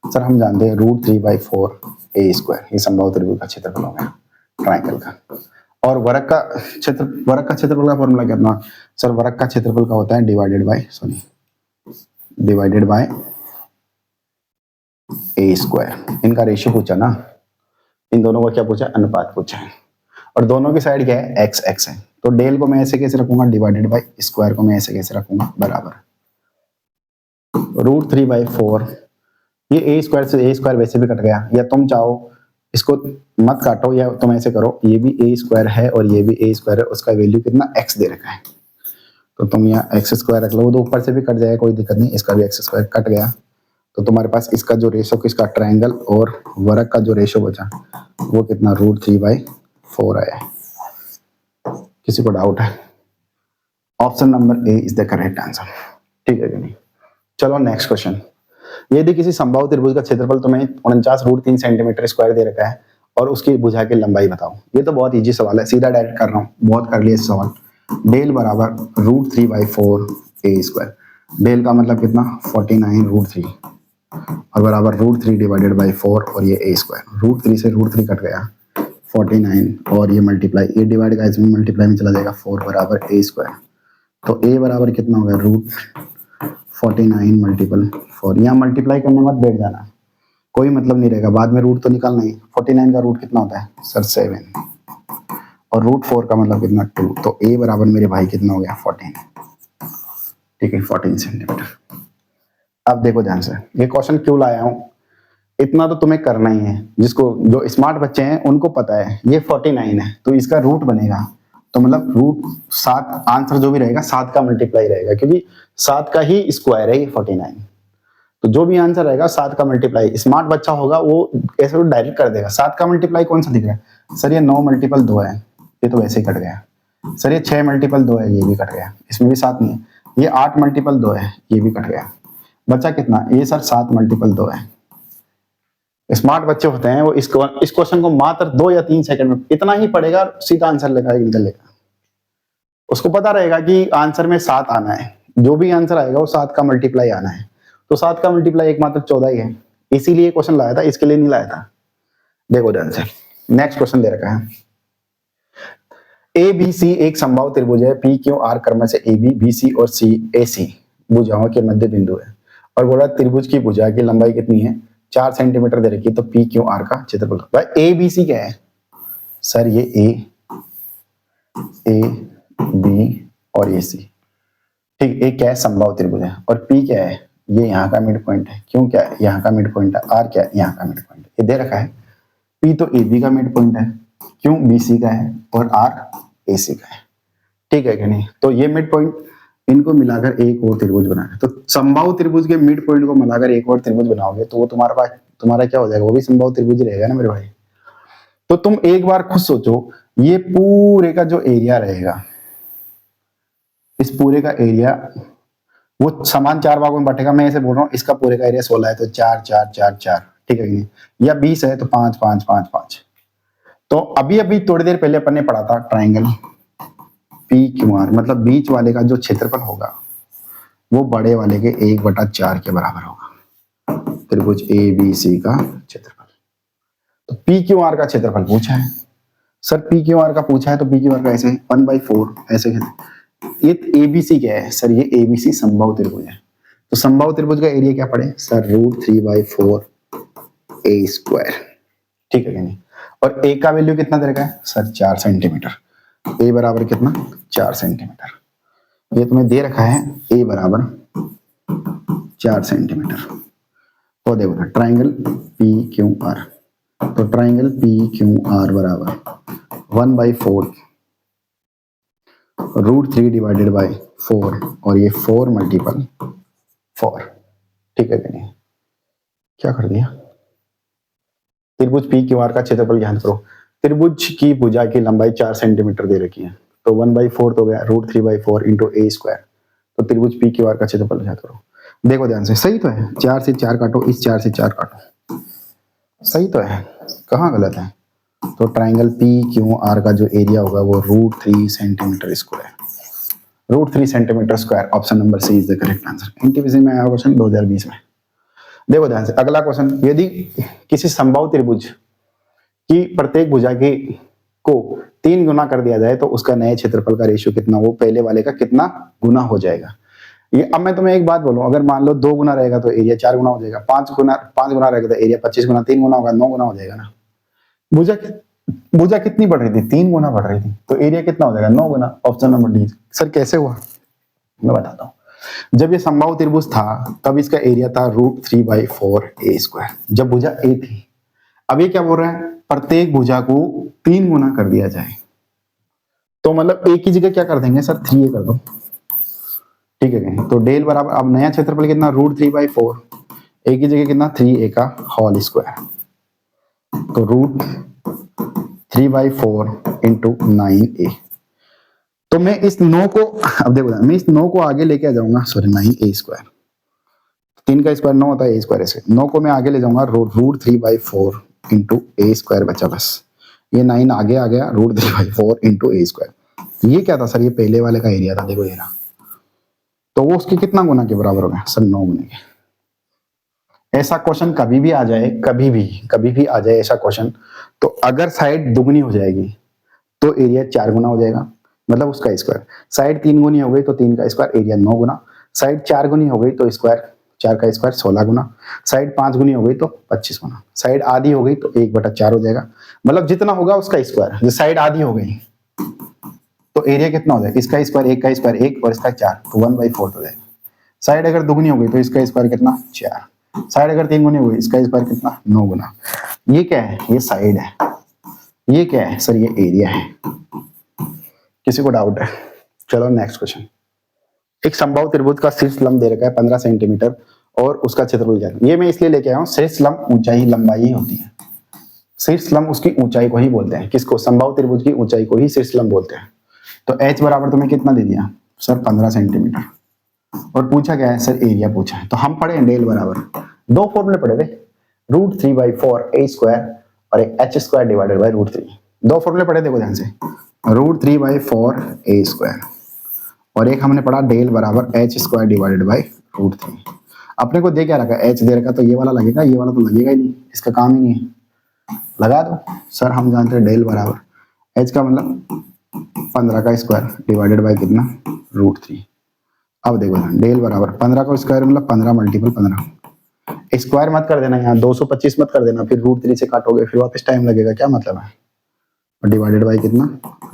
सर हम जानते हैं √3/4 a स्क्वायर, ये समबाहु त्रिभुज का क्षेत्रफल हो गया ट्राइंगल का। और वर्ग का क्षेत्रफल का फॉर्मूला कितना, सर वर्ग का क्षेत्रफल का होता है डिवाइडेड बाय a स्क्वायर। इनका रेशियो पूछा ना, इन दोनों का क्या पूछा, अनुपात पूछा है। और दोनों की साइड क्या है, x x है, तो डेल को मैं ऐसे कैसे रखूंगा, डिवाइडेड बाय स्क्वायर को मैं ऐसे कैसे रखूंगा, बराबर √3/4। ये a स्क्वायर से a स्क्वायर वैसे भी कट गया, या तुम चाहो इसको मत काटो, या तुम ऐसे करो, ये भी a स्क्वायर है और ये भी a स्क्वायर है, उसका वैल्यू कितना x दे रखा है, तो तुम यहाँ x स्क्वायर रख लो, तो ऊपर से भी कट जाएगा कोई दिक्कत नहीं, इसका भी x स्क्वायर कट गया। तो तुम्हारे पास इसका जो रेशो, किसका, ट्रायंगल और वर्ग का जो रेशो बचा वो कितना, √3/4 आया है। किसी को डाउट है, option number A is the correct answer, ठीक है कि नहीं। चलो नेक्स्ट क्वेश्चन। यदि किसी समबाहु त्रिभुज का क्षेत्रफल तुम्हें 49√3 सेंटीमीटर स्क्वायर दे रखा है और उसकी भुजा की लंबाई बताओ। ये तो बहुत इजी सवाल है, सीधा डायरेक्ट कर रहा हूँ, बहुत कर लिया इस सवाल। डेल बराबर √3/4 a स्क्वायर, डेल का मतलब कितना 49√3 और बराबर √3 डिवाइडेड बाई 4 और ये a स्क्वायर। √3 से √3 कट गया 49 और ये मल्टीप्लाई, ये डिवाइड का इसमें मल्टीप्लाई में चला जाएगा 4 बराबर a स्क्वायर। तो a बराबर कितना होगा, √49 मल्टीपल 4। यहाँ मल्टीप्लाई करने मत बैठ जाना, कोई मतलब नहीं रहेगा, बाद में रूट तो निकालना ही। 49 का रूट कितना होता है सर 7, और √4 का मतलब कितना 2, तो a बराबर मेरे भाई कितना हो गया 14, ठीक है 14 सेंटीमीटर। अब देखो ध्यान से, ये क्वेश्चन क्यों लाया हूँ, इतना तो तुम्हें करना ही है, जिसको जो स्मार्ट बच्चे हैं उनको पता है ये 49 है, तो इसका रूट बनेगा, तो मतलब √7, आंसर जो भी रहेगा 7 का मल्टीप्लाई रहेगा, क्योंकि 7 का ही स्क्वायर है ये 49, तो जो भी आंसर रहेगा 7 का मल्टीप्लाई। स्मार्ट बच्चा होगा वो ऐसे तो डायरेक्ट कर देगा। 7 का मल्टीप्लाई कौन सा दिख रहा है, सर ये 9 मल्टीपल 2 है, ये तो वैसे ही कट गया। सर ये 6 मल्टीपल 2 है, ये भी कट गया, इसमें भी 7 नहीं है। ये 8 मल्टीपल 2 है, ये भी कट गया, बचा कितना, ये सर 7 मल्टीपल 2 है। स्मार्ट बच्चे होते हैं वो इस क्वेश्चन को मात्र 2 या 3 सेकंड में इतना ही पढ़ेगा, सीधा आंसर निकल लेगा। उसको पता रहेगा कि आंसर में 7 आना है, जो भी आंसर आएगा वो 7 का मल्टीप्लाई आना है, तो 7 का मल्टीप्लाई एकमात्र 14 ही है, इसीलिए क्वेश्चन लाया था, इसके लिए नहीं लाया था। देखो ध्यान से, नेक्स्ट क्वेश्चन दे रखा है, ABC एक समबाहु त्रिभुज है, PQR क्रम से AB, BC और AC भुजाओं के मध्य बिंदु है, और बोला त्रिभुज की भुजा की लंबाई कितनी है, 4 सेंटीमीटर दे रखी है, तो PQR का क्षेत्रफल। भाई ABC क्या है, सर ये A, B और AC, ठीक, एक क्या है समबाहु त्रिभुज है, और पी क्या है, ये यहाँ का मिड पॉइंट है, क्यों क्या है यहाँ का मिड पॉइंट है, आर क्या है यहाँ का मिड पॉइंट है, ये दे रखा है। पी तो ए बी का मिड पॉइंट है, क्यों बी सी का है, और आर ए सी का है, ठीक है कि नहीं। तो ये मिड पॉइंट, इनको मिलाकर एक और त्रिभुज बनाना है। तो समबाहु त्रिभुज के मिड पॉइंट को मिलाकर एक और त्रिभुज बनाओगे तो वो तुम्हारे पास, तुम्हारा क्या हो जाएगा, वो भी समबाहु त्रिभुज रहेगा ना मेरे भाई। तो तुम एक बार खुद सोचो, ये पूरे का जो एरिया रहेगा, इस पूरे का एरिया वो समान चार भागों में बटेगा। मैं ऐसे बोल रहा हूँ, इसका पूरे का एरिया 16 है तो 4 4 4 4, ठीक है कि नहीं, या 20 है तो 5 5 5 5। तो अभी अभी थोड़ी देर पहले अपन ने पढ़ा था ट्राइंगल पी क्यू आर, मतलब बीच वाले का जो क्षेत्रफल होगा वो बड़े वाले के 1/4 के बराबर होगा, त्रिभुज ए बी सी का क्षेत्रफल। तो पी क्यू आर का क्षेत्रफल पूछा है सर, पी क्यू आर का पूछा है तो पी क्यू आर का ऐसे 1/4 ऐसे कहते। ये एबीसी क्या है सर, ये एबीसी समबाहु त्रिभुज है। तो समबाहु त्रिभुज का एरिया क्या पड़े सर, √3/4 ए स्क्वायर, ठीक है कि नहीं। और ए का वैल्यू कितना दे रखा है सर, 4 सेंटीमीटर। ए बराबर कितना, 4 सेंटीमीटर। ये तुम्हें दे रखा है ए बराबर 4 सेंटीमीटर। तो देखो ट्राइंगल पी क्यू आर, तो ट्राइंगल पी क्यू आर बराबर 1/4 √3/4, और ये 4 × 4, ठीक है कि नहीं। क्या कर दिया, त्रिभुज पी क्यू आर का क्षेत्रफल ज्ञात करो। त्रिभुज की भुजा की लंबाई 4 सेंटीमीटर दे रखी है, तो 1/4 तो गया √3/4 × ए स्क्वायर। तो त्रिभुज पी क्यू आर का क्षेत्रफल ज्ञात करो। देखो ध्यान से, सही तो है, 4 से 4 काटो, इस 4 से 4 काटो, सही तो है, कहाँ गलत है। तो ट्राइंगल पी क्यू आर का जो एरिया होगा वो √3 centimetre square, √3 centimetre square. Option number C is the correct answer. NTPC में आया क्वेश्चन 2020 में। देखो ध्यान से अगला क्वेश्चन, यदि किसी समबाहु त्रिभुज की प्रत्येक भुजा की को 3 गुना कर दिया जाए तो उसका नए क्षेत्रफल का रेशियो कितना, वो पहले वाले का कितना गुना हो जाएगा। ये अब मैं तुम्हें एक बात बोलूं, अगर मान लो 2 गुना रहेगा तो एरिया 4 गुना हो जाएगा, 5 गुना रहेगा तो एरिया 25 गुना, 3 गुना होगा 9 गुना हो जाएगा ना। भुजा कितनी बढ़ रही थी, 3 गुना बढ़ रही थी, तो एरिया कितना हो जाएगा 9 गुना। Option number D. सर कैसे हुआ, मैं बताता हूँ। जब ये समबाहु त्रिभुज था तब इसका एरिया था √3/4 ए स्क्वायर, जब भुजा ए थी। अब ये क्या बोल रहा है, प्रत्येक भुजा को 3 गुना कर दिया जाए, तो मतलब ए की जगह क्या कर देंगे सर, 3a कर दो, ठीक है। तो डेल बराबर, अब नया क्षेत्रफल कितना, √3/4, ए की जगह कितना 3a का होल स्क्वायर, तो √3/4 × 9a। तो मैं इस 9 को, अब देखो मैं इस 9 को आगे लेके आ जाऊंगा, सॉरी 9a स्क्वायर, 3 का स्क्वायर 9 होता है, a स्क्वायर ऐसे 9 को मैं आगे ले जाऊंगा, √3/4 × a स्क्वायर बचा बस। ये 9 आगे आ गया, √3/4 × a स्क्वायर। ये क्या था सर, ये पहले वाले का एरिया था, देखो ये रहा। तो वो उसके कितना गुना के बराबर हो गया सर, 9 गुने के। ऐसा क्वेश्चन कभी भी आ जाए, कभी भी आ जाए ऐसा क्वेश्चन, तो अगर साइड दुगनी हो जाएगी तो एरिया 4 गुना हो जाएगा, मतलब उसका स्क्वायर। साइड 3 गुनी हो गई तो 3 का स्क्वायर, एरिया 9 गुना। साइड 4 गुनी हो गई तो स्क्वायर, 4 का स्क्वायर 16 गुना। साइड 5 गुनी हो गई तो 25 गुना। साइड आधी हो गई तो 1/4 हो जाएगा, मतलब जितना होगा उसका स्क्वायर। जो साइड आधी हो गई तो एरिया कितना हो जाएगा, इसका स्क्वायर, 1 का स्क्वायर 1 और इसका 4, तो 1/4 हो जाएगा। साइड अगर दुगनी हो गई तो इसका स्क्वायर कितना, 4। साइड अगर 3 गुनी हो गई, इसका स्क्वायर कितना, 9 गुना। ये क्या है, ये साइड है। ये क्या है सर, ये एरिया है। किसी को डाउट है, चलो नेक्स्ट क्वेश्चन। एक समबाहु त्रिभुज का शीर्ष लंब दे रखा है 15 सेंटीमीटर और उसका क्षेत्रफल क्या है। ये मैं इसलिए लेके आया हूं, शीर्ष लंब ऊंचाई लंबाई होती है। शीर्ष लंब उसकी ऊंचाई को ही बोलते हैं, किसको, समबाहु त्रिभुज की ऊंचाई को ही शीर्ष लंब बोलते हैं। तो h बराबर तुम्हें कितना दे दिया सर, 15 सेंटीमीटर। और पूछा क्या है सर, एरिया पूछा है। तो हम पढ़े डेल बराबर, 2 फॉर्मूले पढ़े थे, √3/4 a स्क्वायर और एक h² डिवाइडेड बाय √3। 2 फॉर्मूले पढ़े, देखो ध्यान से, √3/4 a स्क्वायर और एक हमने पढ़ा डेल बराबर h² डिवाइडेड बाय √3। अपने को दे क्या रखा, h दे रखा, तो ये वाला लगेगा, ये वाला तो लगेगा ही नहीं, इसका काम ही नहीं है, लगा दो सर। हम जानते हैं डेल बराबर h का मतलब 15 का स्क्वायर डिवाइडेड बाय कितना, √3। अब देखो डेल बराबर 15 का स्क्वायर मतलब 15 × 15। स्क्वायर मत कर देना यहाँ, 225 मत कर देना, फिर √3 से काटोगे फिर वापस टाइम लगेगा, क्या मतलब है। डिवाइडेड बाय कितना,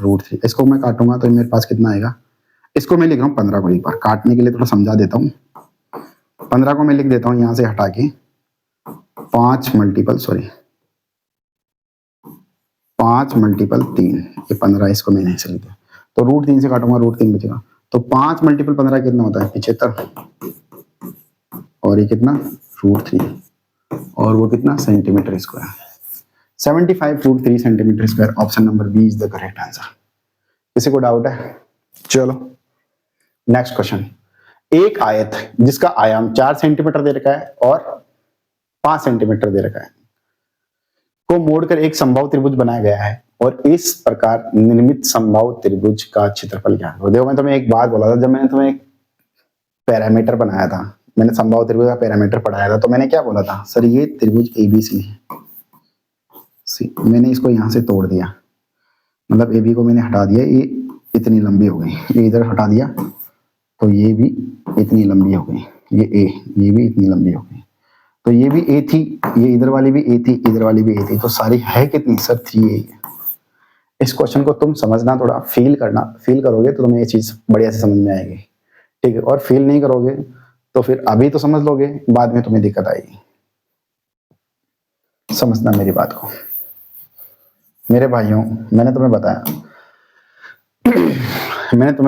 √3। इसको मैं काटूंगा तो मेरे पास कितना आएगा, इसको मैं लिख रहा हूँ 15 को, एक बार काटने के लिए थोड़ा समझा देता हूँ। 15 को मैं लिख देता हूँ यहाँ से हटा के 5 मल्टीपल 3, ये 15, इसको मैंने ऐसे लिख दिया। तो √3 से काटूंगा, √3 बचेगा। तो 5 मल्टीपल 15 कितना होता है? 75, और ये कितना? √3, और वो कितना? Centimetre square. 75 √3 centimetre square. Option number B is the correct answer. किसी को डाउट है? चलो नेक्स्ट क्वेश्चन। एक आयत जिसका आयाम 4 सेंटीमीटर दे रखा है और 5 सेंटीमीटर दे रखा है को मोड़कर एक समबाहु त्रिभुज बनाया गया है, और इस प्रकार निर्मित समबाहु त्रिभुज का क्षेत्रफल क्या है? देखो मैं तुम्हें एक बात बोला था, जब मैंने तुम्हें एक पैरामीटर बनाया था, मैंने समबाहु त्रिभुज का पैरामीटर पढ़ाया था, तो मैंने क्या बोला था? सर ये त्रिभुज ABC है, मैंने इसको यहां से तोड़ दिया, मतलब AB को मैंने हटा दिया, ये इतनी लंबी हो गई, ये इधर हटा दिया तो ये भी इतनी लंबी हो गई, ये A, ये भी इतनी लंबी हो गई, तो ये भी A थी, ये इधर वाली भी A थी, इधर वाली भी A थी, तो सारी है कितनी? सर 3A है। इस क्वेश्चन को तुम समझना, थोड़ा फील करना, फील करोगे तो तुम्हें ये चीज बढ़िया से समझ में आएगी, ठीक है? और फील नहीं करोगे तो फिर अभी तो समझ लोगे, बाद में तुम्हें दिक्कत आएगी। समझना मेरी बात को मेरे भाइयों। मैंने तुम्हें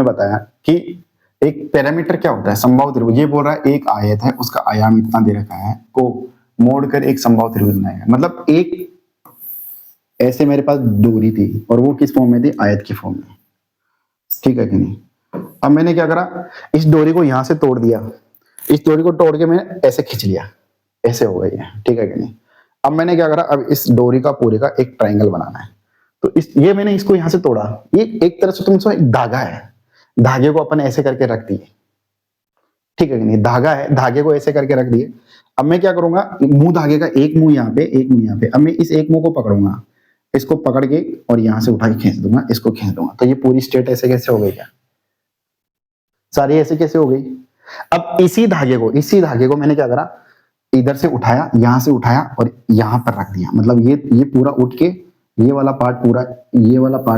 बताया कि एक पैरामीटर क्या होता है? समबाहु त्रिभुज। ये बोल रहा है एक आयत है, उसका आयाम इतना दे रखा है, को मोड़कर एक समबाहु त्रिभुज बनाएगा। मतलब एक ऐसे मेरे पास डोरी थी और वो किस फॉर्म में थी? आयत की फॉर्म में, ठीक है कि नहीं? अब मैंने क्या करा? इस डोरी को यहां से तोड़ दिया, इस डोरी को तोड़ के मैंने ऐसे खींच लिया, ऐसे हो गई है, ठीक है कि नहीं? अब मैंने क्या करा? अब इस डोरी का पूरे का एक ट्राइंगल बनाना है, तो ये मैंने इसको यहां से तोड़ा, ये एक तरह से तुमसे एक धागा है, धागे को अपन ऐसे करके रख दिए, ठीक है कि नहीं? धागा है, धागे को ऐसे करके रख दिए। अब मैं क्या करूंगा? मुंह धागे का एक मुंह यहाँ पे, एक मुंह यहाँ पे। अब मैं इस एक मुंह को पकड़ूंगा, इसको पकड़ के और यहां से उठा के खींच दूंगा, इसको खींच दूंगा, तो ये पूरी स्ट्रेट ऐसे कैसे हो गई? क्या सारी ऐसे कैसे हो गई? अब इसी धागे को मैंने क्या करा? इधर से उठाया, यहां से उठाया और यहां पर रख दिया, मतलब ये पूरा उठ के, ये वाला पार्ट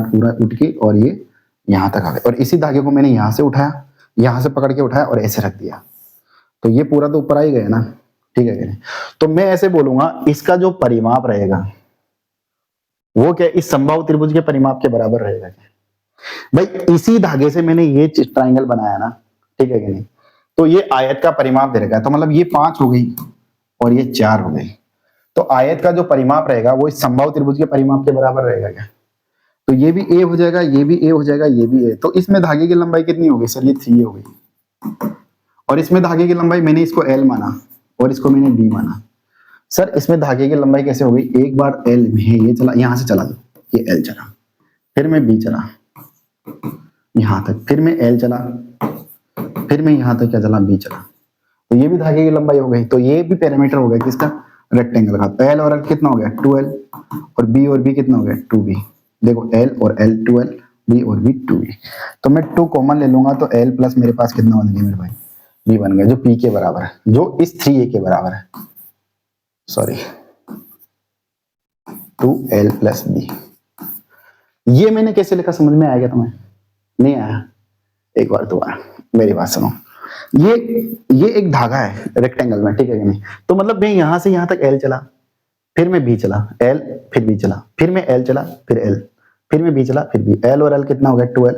पूरा उठ के और ये यहां तक आ गया, और इसी धागे को मैंने यहां से उठाया, यहां से पकड़ के उठाया और ऐसे रख दिया, तो ये पूरा तो ऊपर आ ही गया ना, ठीक है कि नहीं? तो मैं ऐसे बोलूंगा, इसका जो परिमाप रहेगा वो क्या? इस समबाहु त्रिभुज के परिमाप के बराबर रहेगा। भाई इसी धागे से मैंने ये ट्राइंगल बनाया ना, ठीक है कि नहीं? तो ये आयत का परिमाप दे रखा है, तो मतलब ये 5 हो गई और ये 4 हो गई, तो आयत का जो परिमाप रहेगा वो इस समबाहु त्रिभुज के परिमाप के बराबर रहेगा क्या? तो ये भी A हो जाएगा, ये भी A हो जाएगा, ये भी A। तो इसमें धागे की लंबाई कितनी हो गई? सर ये 3A हो गई, और इसमें धागे की लंबाई मैंने इसको L माना और इसको मैंने B माना। सर इसमें धागे की लंबाई कैसे हो गई? एक बार L में ये चला, यहां से चला, ये L चला, फिर मैं B चला यहां तक, फिर मैं L चला, फिर मैं यहां तक क्या चला? B चला, तो ये भी धागे की लंबाई हो गई। तो ये भी पैरामीटर हो गया किसका? रेक्टेंगल का। तो L और L कितना हो गया? 2L, और B और B कितना हो गया? 2B। देखो L और L 2L, B और B 2B। तो मैं 2 कॉमन ले लूंगा, तो L प्लस मेरे पास कितना बन गया मेरे भाई? B बन गया, जो P के बराबर है, जो इस 3A के बराबर है, सॉरी 2L प्लस B। ये मैंने कैसे लिखा? समझ में आएगा तुम्हें? नहीं आया? एक बार दोबारा मेरी बात सुनो। ये एक धागा है रेक्टेंगल में, ठीक है कि नहीं? तो मतलब मैं यहां से यहां तक L चला, फिर मैं B चला, L फिर B चला, फिर मैं L चला, फिर L, फिर मैं B चला, फिर B। L और L कितना हो गया? 2L,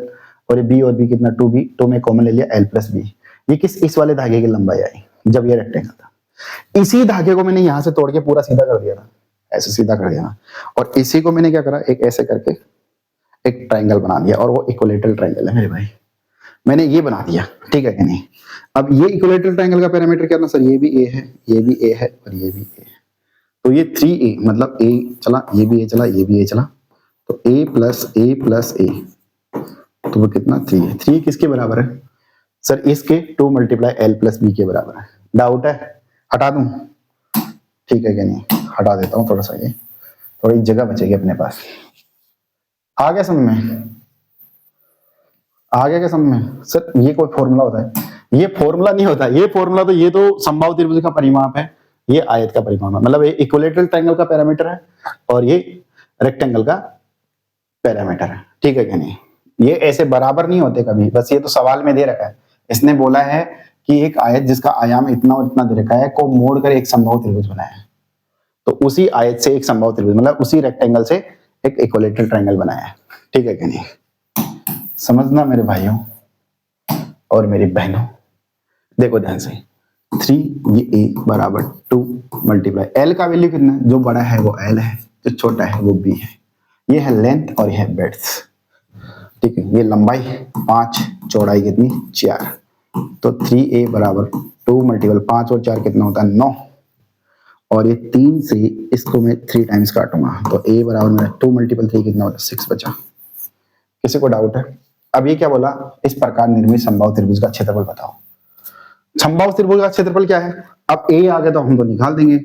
और ये B और B कितना? 2B। तो मैं कॉमन ले लिया L प्लस B। ये इस वाले धागे की लंबाई आई जब ये रेक्टेंगल था। इसी धागे को मैंने यहां से तोड़ के पूरा सीधा कर दिया था, ऐसे सीधा कर दिया, और इसी को मैंने क्या करा? एक ऐसे करके एक ट्राइंगल बना दिया, और वो इक्विलेटरल ट्राइंगल है मेरे भाई, मैंने ये बना दिया, ठीक है कि नहीं? अब ये इक्विलेटरल ट्राइंगल का पैरामीटर क्या ना सर? ये भी A है, ये भी A है, और ये भी A है, तो ये 3A, मतलब A चला, ये भी A चला, ये भी A चला, तो A प्लस A, तो वो कितना? 3 है। 3 किसके बराबर है? सर इसके 2 मल्टीप्लाई L प्लस B के बराबर है। डाउट है? हटा दूं? ठीक है कि नहीं? हटा देता हूं, थोड़ा सा ये, थोड़ी जगह बचेगी अपने पास। आ गया समझ में? आ गया क्या समझ में? सर ये कोई फॉर्मूला होता है? ये फॉर्मूला नहीं होता, ये फॉर्मूला तो ये तो समबाहु त्रिभुज का परिमाप है, ये आयत का परिमाप है, मतलब ये इक्विलेटरल ट्रायंगल का पैरामीटर है और ये रेक्टेंगल का पैरामीटर है, ठीक है कि नहीं? ये ऐसे बराबर नहीं होते कभी, बस ये तो सवाल में दे रखा है। इसने बोला है कि एक आयत जिसका आयाम इतना और इतना दे रखा है को मोड़कर एक समबाहु त्रिभुज बनाया है, तो उसी आयत से एक समबाहु त्रिभुज मतलब उसी रेक्टेंगल से एक इक्विलेटरल ट्रायंगल बनाया है। ठीक है कि नहीं? समझना मेरे भाइयों और मेरी बहनों, देखो ध्यान से, 3 ये a बराबर 2 मल्टीप्लाई एल का वैल्यू कितना है, जो बड़ा है वो एल है, जो छोटा है वो बी है। ये है लेंथ और ये है ब्रेड्थ। ठीक है, ये लंबाई 5, चौड़ाई कितनी 4, तो 3a बराबर 2 मल्टीपल 5 और 4 कितना होता है 9, और ये 3 से इसको मैं 3 टाइम्स काटूंगा तो a बराबर मेरा 2 मल्टीपल 3 कितना होता है 6 बचा। किसी को डाउट है? अब ये क्या बोला, इस प्रकार निर्मित समबाहु त्रिभुज का क्षेत्रफल बताओ। समबाहु त्रिभुज का क्षेत्रफल क्या है? अब a आ गया तो हम तो निकाल देंगे।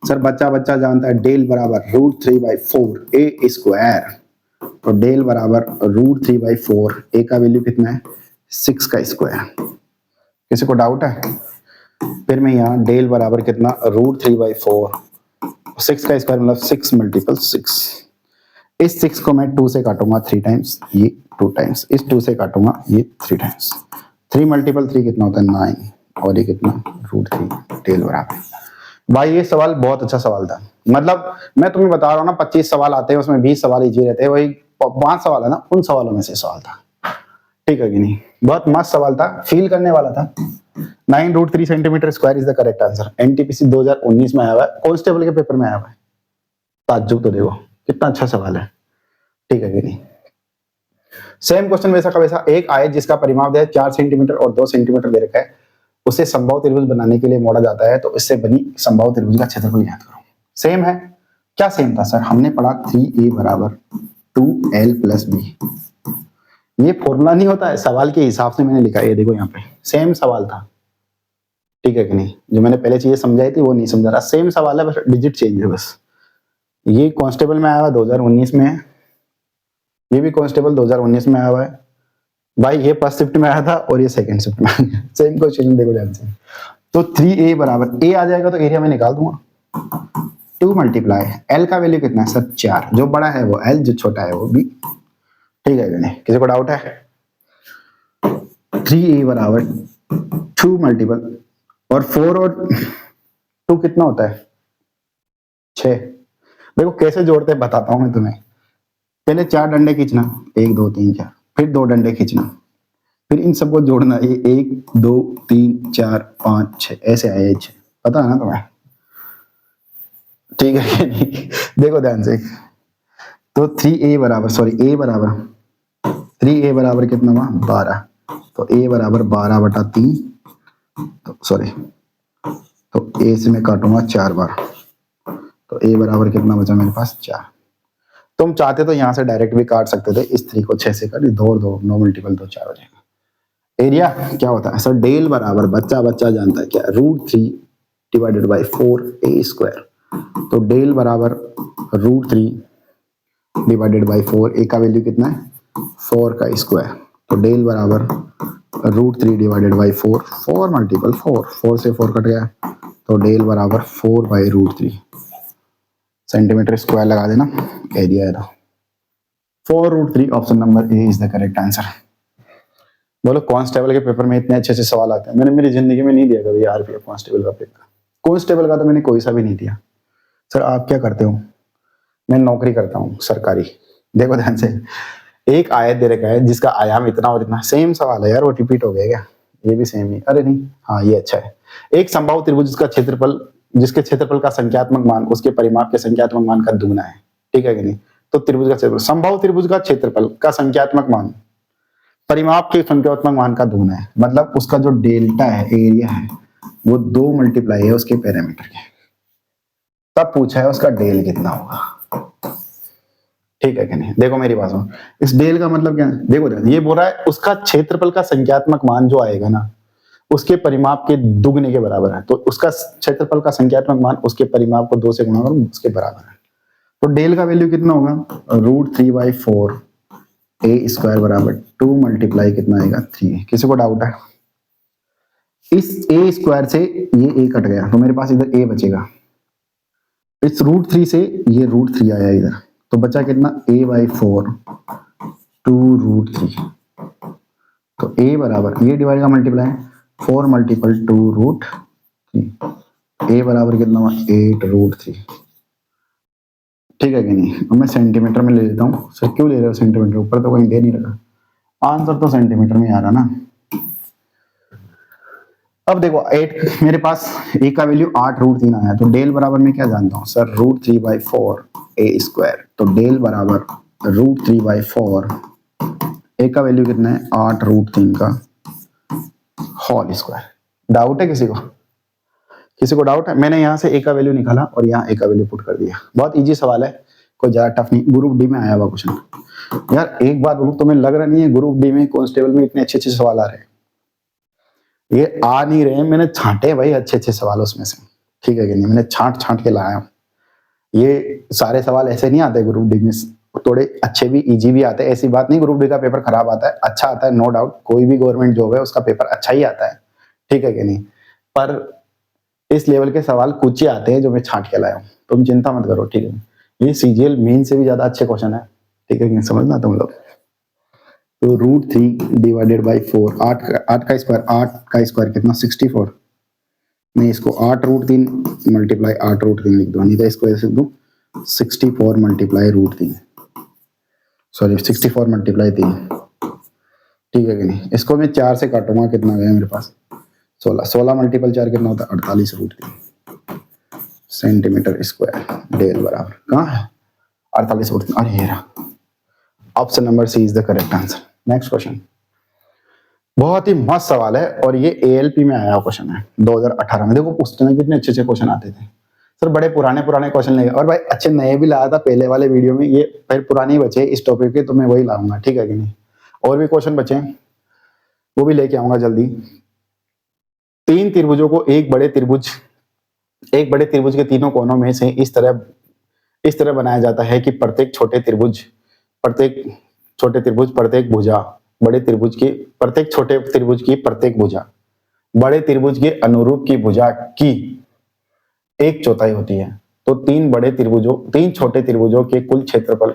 सर बच्चा बच्चा जानता है डेल बराबर √3/4 a स्क्वायर, तो डेल बराबर √3/4 a का वैल्यू कितना है 6 का स्क्वायर। किसी को डाउट है? फिर मैं यहाँ डेल बराबर कितना √3/4 6 का स्क्वायर मतलब 6 मल्टीपल 6, इस 6 को मैं 2 से काटूंगा 3 टाइम्स, ये 2 टाइम्स, इस 2 से काटूंगा ये 3 टाइम्स, 3 मल्टीपल 3 कितना होता है 9, और ये कितना √3 डेल बराबर। भाई ये सवाल बहुत अच्छा सवाल था, मतलब मैं तुम्हें बता रहा हूँ ना 25 सवाल आते हैं उसमें 20 सवाल इजी रहते हैं, वही 5 सवाल है ना उन सवालों में से सवाल था। ठीक है कि नहीं? बहुत मस्त सवाल था, फील करने वाला था। 9√3 centimetre square is the correct answer. NTPC 2019 में आया हुआ है, कांस्टेबल के पेपर में आया हुआ है। ताज्जुब तो देखो कितना अच्छा सवाल है। ठीक है कि नहीं? सेम क्वेश्चन वैसा का वैसा, एक आयत जिसका परिमाप है 4 सेंटीमीटर और 2 सेंटीमीटर दे रखा है, उसे समबाहु त्रिभुज बनाने के लिए मोड़ा जाता है, तो इससे बनी समबाहु त्रिभुज का क्षेत्रफल ज्ञात करो। सेम है क्या? सेम था सर, हमने पढ़ा 3a बराबर 2l प्लस b। ये फॉर्मूला नहीं होता है, सवाल के हिसाब से मैंने लिखा है, ये देखो यहाँ पे सेम सवाल था। ठीक है कि नहीं? जो मैंने पहले चीजें समझाई थी वो नहीं समझा रहा, सेम सवाल है, बस डिजिट चेंज है बस। ये कांस्टेबल में आया हुआ 2019 में है, ये भी कांस्टेबल 2019 में आया हुआ है। भाई ये फर्स्ट शिफ्ट में आया था और ये सेकंड शिफ्ट में आया, सेम क्वेश्चन देखो ध्यान से। तो 3a बराबर a आ जाएगा तो एरिया में निकाल दूंगा 2 मल्टीप्लाई l का वैल्यू कितना है सर 4, जो बड़ा है वो l, जो छोटा है वो b। ठीक है कि नहीं? किसी को डाउट है? 3a बराबर 2 मल्टीपल और 4 और 2 कितना होता है 6। देखो कैसे जोड़ते हैं बताता हूं मैं तुम्हें। पहले 4 डंडे खींचना, 1 2 3 4, फिर 2 डंडे खींचना, फिर इन सबको जोड़ना, ये 1 2 3 4 5 6 ऐसे आए 6, पता है ना तुम्हें? ठीक है कि नहीं? देखो ध्यान से, तो 3a बराबर a बराबर 3a बराबर कितना हुआ 12, तो a बराबर 12/3, तो सॉरी, तो a से मैं काटूंगा 4 बार, तो a बराबर कितना बचा मेरे पास 4। तुम चाहते तो यहां से डायरेक्ट भी काट सकते थे, इस 3 को 6 से काट, 2 और 2 9 मल्टीपल 2 4 हो जाएगा। एरिया क्या होता है सर? डेल बराबर बच्चा बच्चा जानता है क्या, √3/4 a स्क्वायर, तो डेल बराबर √3/4, a का वैल्यू कितना है 4 का स्क्वायर, तो डेल बराबर √3/4, 4 मल्टीपल 4, 4 से 4 कट गया, तो डेल बराबर 4/√3 सेंटीमीटर स्क्वायर लगा देना, एरिया है 4√3। Option number A is the correct answer. बोलो कांस्टेबल के पेपर में इतने अच्छे अच्छे सवाल आते हैं, मैंने मेरी जिंदगी में नहीं दिया कभी आरपीएफ कांस्टेबल का पेपर। कांस्टेबल का तो मैंने कोई सा भी नहीं दिया। सर आप क्या करते हो? मैं नौकरी करता हूँ सरकारी। देखो ध्यान से, एक आयत दे रखा है जिसका आयाम इतना और इतना, सेम सवाल है यार, वो रिपीट हो गया क्या? ये भी सेम ही, अरे नहीं, हाँ ये अच्छा है। एक समबाहु त्रिभुज का क्षेत्रफल, जिसके क्षेत्रफल का संख्यात्मक मान उसके परिमाप के संख्यात्मक मान का दुगना है। ठीक है कि नहीं? तो त्रिभुज का क्षेत्रफल, समबाहु त्रिभुज का क्षेत्रफल का संख्यात्मक मान परिमाप के संख्यात्मक मान का दुगना है, मतलब उसका जो डेल्टा है, एरिया है, वो 2 मल्टीप्लाई है उसके पैरामीटर के। तब पूछा है उसका डेल कितना होगा। ठीक है कि नहीं? देखो मेरी बात सुनो, इस डेल का मतलब क्या है? देखो ये बोल रहा है उसका क्षेत्रफल का संख्यात्मक मान जो आएगा ना, उसके परिमाप के दुगने के बराबर है, तो उसका क्षेत्रफल का संख्यात्मक मान उसके परिमाप को 2 से गुणा करो, उसके बराबर है। तो डेल का वैल्यू कितना होगा √3/4 a स्क्वायर बराबर 2 मल्टीप्लाई कितना आएगा 3। किसी को डाउट है? इस a स्क्वायर से ये a कट गया, तो मेरे पास इधर a बचेगा। इस √3 से ये √3 आया इधर, तो बचा कितना a/4 2√3। तो a बराबर ये डिवाइड का मल्टीप्लाई 4 मल्टीपल 2√3। a बराबर कितना हुआ 8√3। ठीक है कि नहीं। अब मैं सेंटीमीटर में ले लेता हूँ। सर क्यों ले रहे हो सेंटीमीटर, ऊपर तो कहीं दे नहीं रखा, आंसर तो सेंटीमीटर में आ रहा ना। अब देखो 8 मेरे पास a का वैल्यू 8√3 आया, तो डेल बराबर मैं क्या जानता हूँ सर, √3/4 a²। तो डेल बराबर √3/4 a का वैल्यू कितना है 8√3 का होल स्क्वायर। डाउट है किसी को? किसी को डाउट है? मैंने यहाँ से a का वैल्यू निकाला और यहाँ a का वैल्यू पुट कर दिया। बहुत इजी सवाल है, कोई ज्यादा टफ नहीं। ग्रुप डी में आया हुआ क्वेश्चन। यार एक बात बोलूं, तुम्हें लग रहा नहीं है ग्रुप डी में कांस्टेबल में इतने अच्छे अच्छे सवाल आ रहे हैं? ये आ नहीं रहे, मैंने छांटे भाई अच्छे अच्छे सवाल उसमें से। ठीक है कि नहीं, मैंने छांट छांट के लाया हूँ। ये सारे सवाल ऐसे नहीं आते ग्रुप डी में, थोड़े अच्छे भी इजी भी आते हैं। ऐसी बात नहीं ग्रुप डी का पेपर खराब आता है, अच्छा आता है, नो डाउट। कोई भी गवर्नमेंट जॉब है उसका पेपर अच्छा ही आता है, ठीक है कि नहीं। पर इस लेवल के सवाल कुछ ही आते हैं जो मैं छांट के लाया हूँ, तुम चिंता मत करो, ठीक है। ये सीजीएल मेन से भी ज्यादा अच्छे क्वेश्चन है, ठीक है कि नहीं, समझना तुम लोग। तो √3 डिवाइडेड बाई 4, 8 का स्क्वायर कितना 64। मैं इसको 8√3 मल्टीप्लाई 8√3 लिख दो, नहीं तो इसको ऐसे लिख दो 64 मल्टीप्लाई √3, सॉरी 64 मल्टीप्लाई 3। ठीक है कि नहीं। इसको मैं 4 से काटूंगा, कितना गया मेरे पास 16। 16 मल्टीपल 4 कितना होता है 48√3 सेंटीमीटर स्क्वायर। डेल बराबर कहाँ है 48√3, अरे ये रहा। Option number C is the correct answer. Next question बहुत ही मस्त सवाल है और ये एएलपी में आया क्वेश्चन है 2018 में। देखो पूछते हैं कितने अच्छे अच्छे क्वेश्चन आते थे सर, बड़े पुराने पुराने क्वेश्चन लगे। और भाई अच्छे नए भी लाया था पहले वाले वीडियो में, ये फिर पुराने ही बचे इस टॉपिक के, तो मैं वही लाऊंगा, ठीक है कि नहीं। और भी क्वेश्चन बचे वो भी लेके आऊंगा जल्दी। 3 त्रिभुजों को एक बड़े त्रिभुज के तीनों कोनों में से इस तरह बनाया जाता है कि प्रत्येक छोटे त्रिभुज प्रत्येक भुजा बड़े त्रिभुज की प्रत्येक छोटे त्रिभुज की प्रत्येक भुजा बड़े त्रिभुज के अनुरूप की भुजा की 1/4 होती है। तो 3 छोटे त्रिभुजों के कुल क्षेत्रफल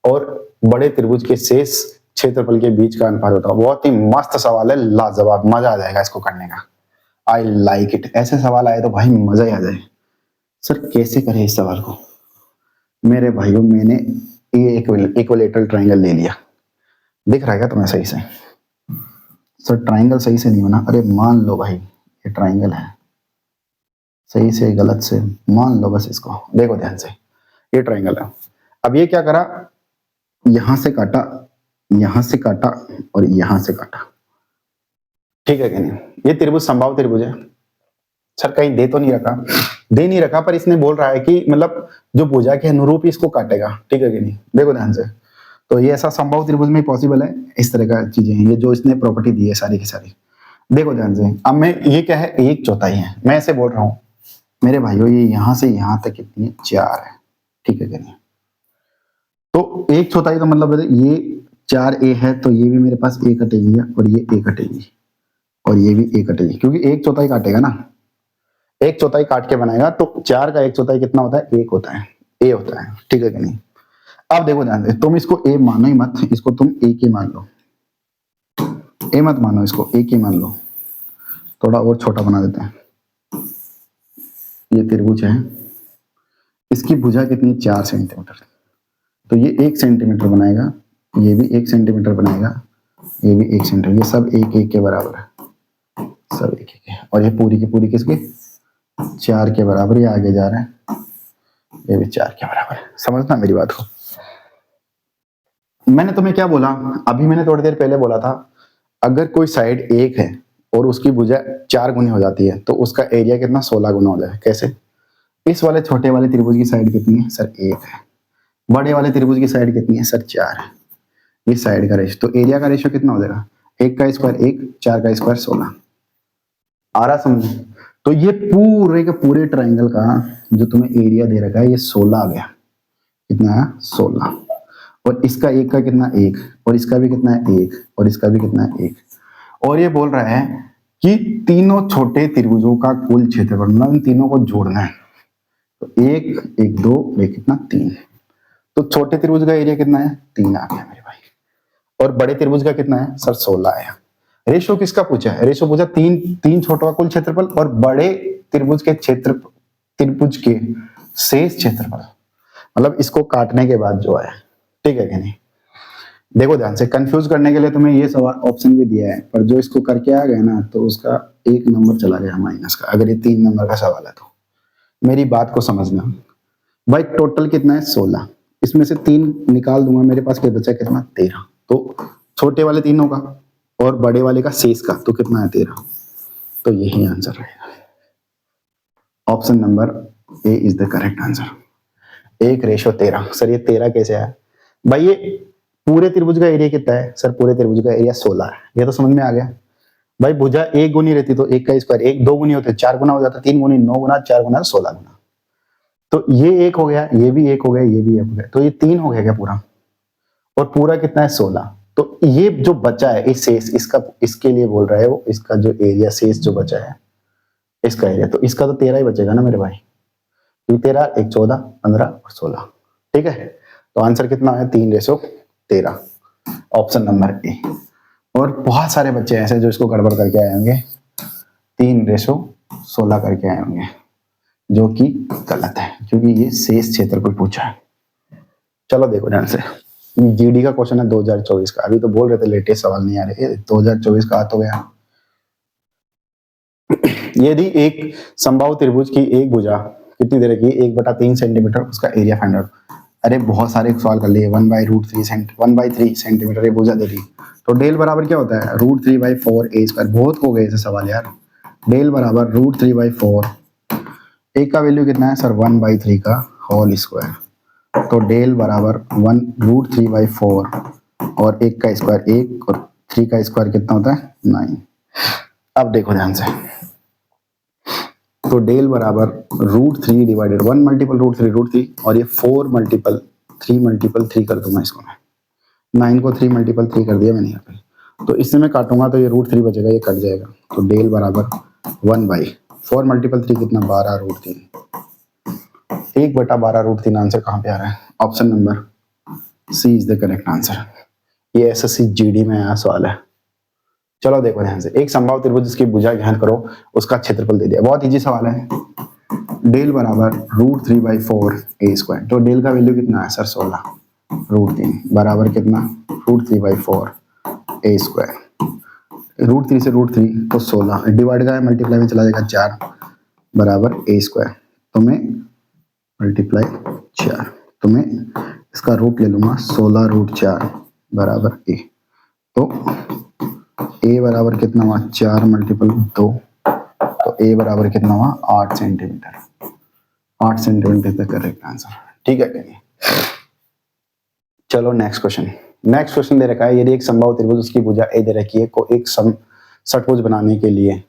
और बड़े त्रिभुज के शेष क्षेत्रफल के बीच का अनुपात होता है। बहुत ही मस्त सवाल है, लाजवाब, मजा आ जाएगा इसको करने का। I like it. ऐसे सवाल आए तो भाई मजा ही आ जाए। सर कैसे करें इस सवाल को? मेरे भाइयों मैंने ये इक्विलेटरल ट्रायंगल ले लिया, दिख रहा है क्या तुम्हें सही से? सर ट्रायंगल सही से नहीं बना, अरे मान लो भाई ये ट्रायंगल है, सही से गलत से मान लो बस इसको। देखो ध्यान से, ये ट्रायंगल है। अब ये क्या करा, यहां से काटा, यहां से काटा और यहां से काटा, ठीक है कि नहीं। ये त्रिभुज समबाहु त्रिभुज है। सर कहीं दे नहीं रखा, पर इसने बोल रहा है कि मतलब जो भुजा के अनुरूप इसको काटेगा, ठीक है कि नहीं। देखो ध्यान से, तो ये ऐसा समबाहु त्रिभुज में पॉसिबल है, इस तरह का चीजें हैं ये जो इसने प्रॉपर्टी दी है सारी की सारी। देखो ध्यान से, अब मैं ये क्या है 1/4 है, मैं ऐसे बोल रहा हूँ मेरे भाइयों, ये यहां से यहां तक कितनी है 4 है, ठीक है कि नहीं। तो 1/4 का मतलब ये 4a है, तो ये भी मेरे पास a कटेगी और ये a कटेगी और ये भी a कटेगी, क्योंकि 1/4 काटेगा ना, 1/4 काट के बनाएगा। तो 4 का 1/4 कितना होता है 1 होता है, a होता है, ठीक है कि नहीं। अब देखो ध्यान से, तुम इसको a मानो ही मत, इसको तुम एक ही मान लो, a मत मानो, इसको एक ही मान लो। थोड़ा और छोटा बना देते हैं। ये त्रिभुज है, इसकी भुजा कितनी 4 सेंटीमीटर, तो ये 1 सेंटीमीटर बनाएगा, ये भी 1 सेंटीमीटर बनाएगा, ये भी 1 सेंटीमीटर, ये सब 1 के बराबर है, सब 1 है। और ये पूरी की पूरी किसकी 4 के बराबर, ये आगे जा रहा है, ये भी 4 के बराबर है। समझना मेरी बात को। मैंने तुम्हें क्या बोला अभी, मैंने थोड़ी देर पहले बोला था, अगर कोई साइड 1 है और उसकी भुजा 4 गुनी हो जाती है तो उसका एरिया कितना 16 गुना हो जाए। कैसे? इस वाले छोटे वाले त्रिभुज की साइड कितनी है सर 1 है, बड़े वाले त्रिभुज की साइड कितनी है सर 4 है। ये साइड का रेशियो, तो एरिया का रेशियो कितना हो जाएगा 1 का स्क्वायर 1, 4 का स्क्वायर 16। आ रहा समझ? तो ये पूरे के पूरे ट्राइंगल का जो तुम्हें एरिया दे रखा है ये 16 आ गया। कितना है 16। और इसका 1 का कितना 1, और इसका भी कितना है 1, और इसका भी कितना है 1। और ये बोल रहा है कि तीनों छोटे त्रिभुजों का कुल क्षेत्रफल, मतलब इन तीनों को जोड़ना है। तो 1 1 2 1 कितना 3, तो छोटे त्रिभुज का एरिया कितना है 3 आ गया मेरे भाई। और बड़े त्रिभुज का कितना है सर 16 आया। रेशो किसका पूछा है, रेशो पूछा तीन छोटों का कुल क्षेत्रफल और बड़े त्रिभुज के त्रिभुज के शेष क्षेत्रफल, मतलब इसको काटने के बाद जो है, ठीक है कि नहीं। देखो ध्यान से, कंफ्यूज करने के लिए तुम्हें ये सवाल ऑप्शन भी दिया है, पर जो इसको करके आ गए ना तो उसका 1 नंबर चला गया माइनस का, अगर ये 3 नंबर का सवाल है तो। मेरी बात को समझना भाई, टोटल कितना है 16, इसमें से 3 निकाल दूंगा, मेरे पास क्या बचा कितना 13, तो छोटे वाले तीनों का और बड़े वाले का शेष का तो कितना है 13, तो यही आंसर रहेगा। Option number A is the correct answer. 1:13। Sir ये 13 कैसे आया भाई, ये पूरे त्रिभुज का एरिया कितना है सर, पूरे त्रिभुज का एरिया 16 है, ये तो समझ में आ गया भाई। भुजा 1 गुनी रहती तो 1 का स्क्वायर, 1 2 गुनी होते 4 गुना हो जाता, 3 गुनी 9 गुना, 4 गुना 16 गुना, तो ये 1 हो गया, ये भी 1 हो गया, ये भी 1 हो गया, तो ये 3 हो गया क्या पूरा, और पूरा कितना है 16। तो ये जो बचा है इस शेष, इसका इसके लिए बोल रहा है वो, इसका जो एरिया शेष जो बचा है इसका एरिया, तो इसका तो 13 ही बचेगा ना मेरे भाई, 13 1 14 15 और 16, ठीक है। तो आंसर कितना है 3:13, ऑप्शन नंबर ए। और बहुत सारे बच्चे ऐसे जो इसको गड़बड़ करके आए होंगे, 3:16 करके आए होंगे, जो कि गलत है क्योंकि ये शेष क्षेत्रफल पूछा है। चलो देखो ध्यान से, जीडी का क्वेश्चन है 2024 का, अभी तो बोल रहे थे लेटेस्ट सवाल नहीं आ रहे, 2024 का आ तो गया। यदि एक समबाहु त्रिभुज की एक भुजा कितनी दे रखी है 1/3 सेंटीमीटर, उसका एरिया फाइंड आउट। अरे बहुत सारे सवाल कर लिए, 1/3 सेंटीमीटर ये भुजा दे दी, तो डेल बराबर क्या होता है √3/4 a स्क्वायर। बहुत हो गए ऐसे सवाल यार। डेल बराबर √3/4, एक का वैल्यू कितना है सर 1/3 का होल स्क्वायर, तो डेल बराबर 1√3/4 और 1 का स्क्वायर 1 और 3 का स्क्वायर कितना होता है 9। अब देखो ध्यान से, तो डेल बराबर √3 डिवाइडेड 1 मल्टीपल √3 और ये 4 मल्टीपल 3 कर दूंगा इसको मैं, 9 को 3 मल्टीपल 3 कर दिया मैंने यहाँ पे, तो इससे मैं काटूंगा तो ये √3 बचेगा, ये कट जाएगा, तो डेल बराबर 1/4 मल्टीपल 3 कितना 12√3, 1/12√3 आंसर कहाँ पे आ रहा है, option number C is the correct answer. ये एसएससी जीडी में आया सवाल है। चलो देखो ध्यान से, एक समबाहु त्रिभुज जिसकी भुजा ज्ञात करो, उसका क्षेत्रफल दे दिया, बहुत इजी सवाल है। डेल बराबर √3/4 a स्क्वायर, तो डेल का वैल्यू कितना है सर 16, √3 बराबर कितना √3/4 a स्क्वायर, √3 से √3 तो 16 डिवाइड का मल्टीप्लाई में चला जाएगा 4 बराबर a स्क्वायर, तो मैं मल्टीप्लाई 4, तो मैं इसका रूट ले लूंगा 16√4 बराबर a, तो a बराबर कितना हुआ 4 मल्टीपल 2, तो a बराबर कितना हुआ 8 सेंटीमीटर, 8 सेंटीमीटर का करेक्ट आंसर, ठीक है क्या। चलो नेक्स्ट क्वेश्चन दे रखा है, यदि एक समबाहु त्रिभुज उसकी भुजा a दे रखी है को एक षटभुज बनाने के लिए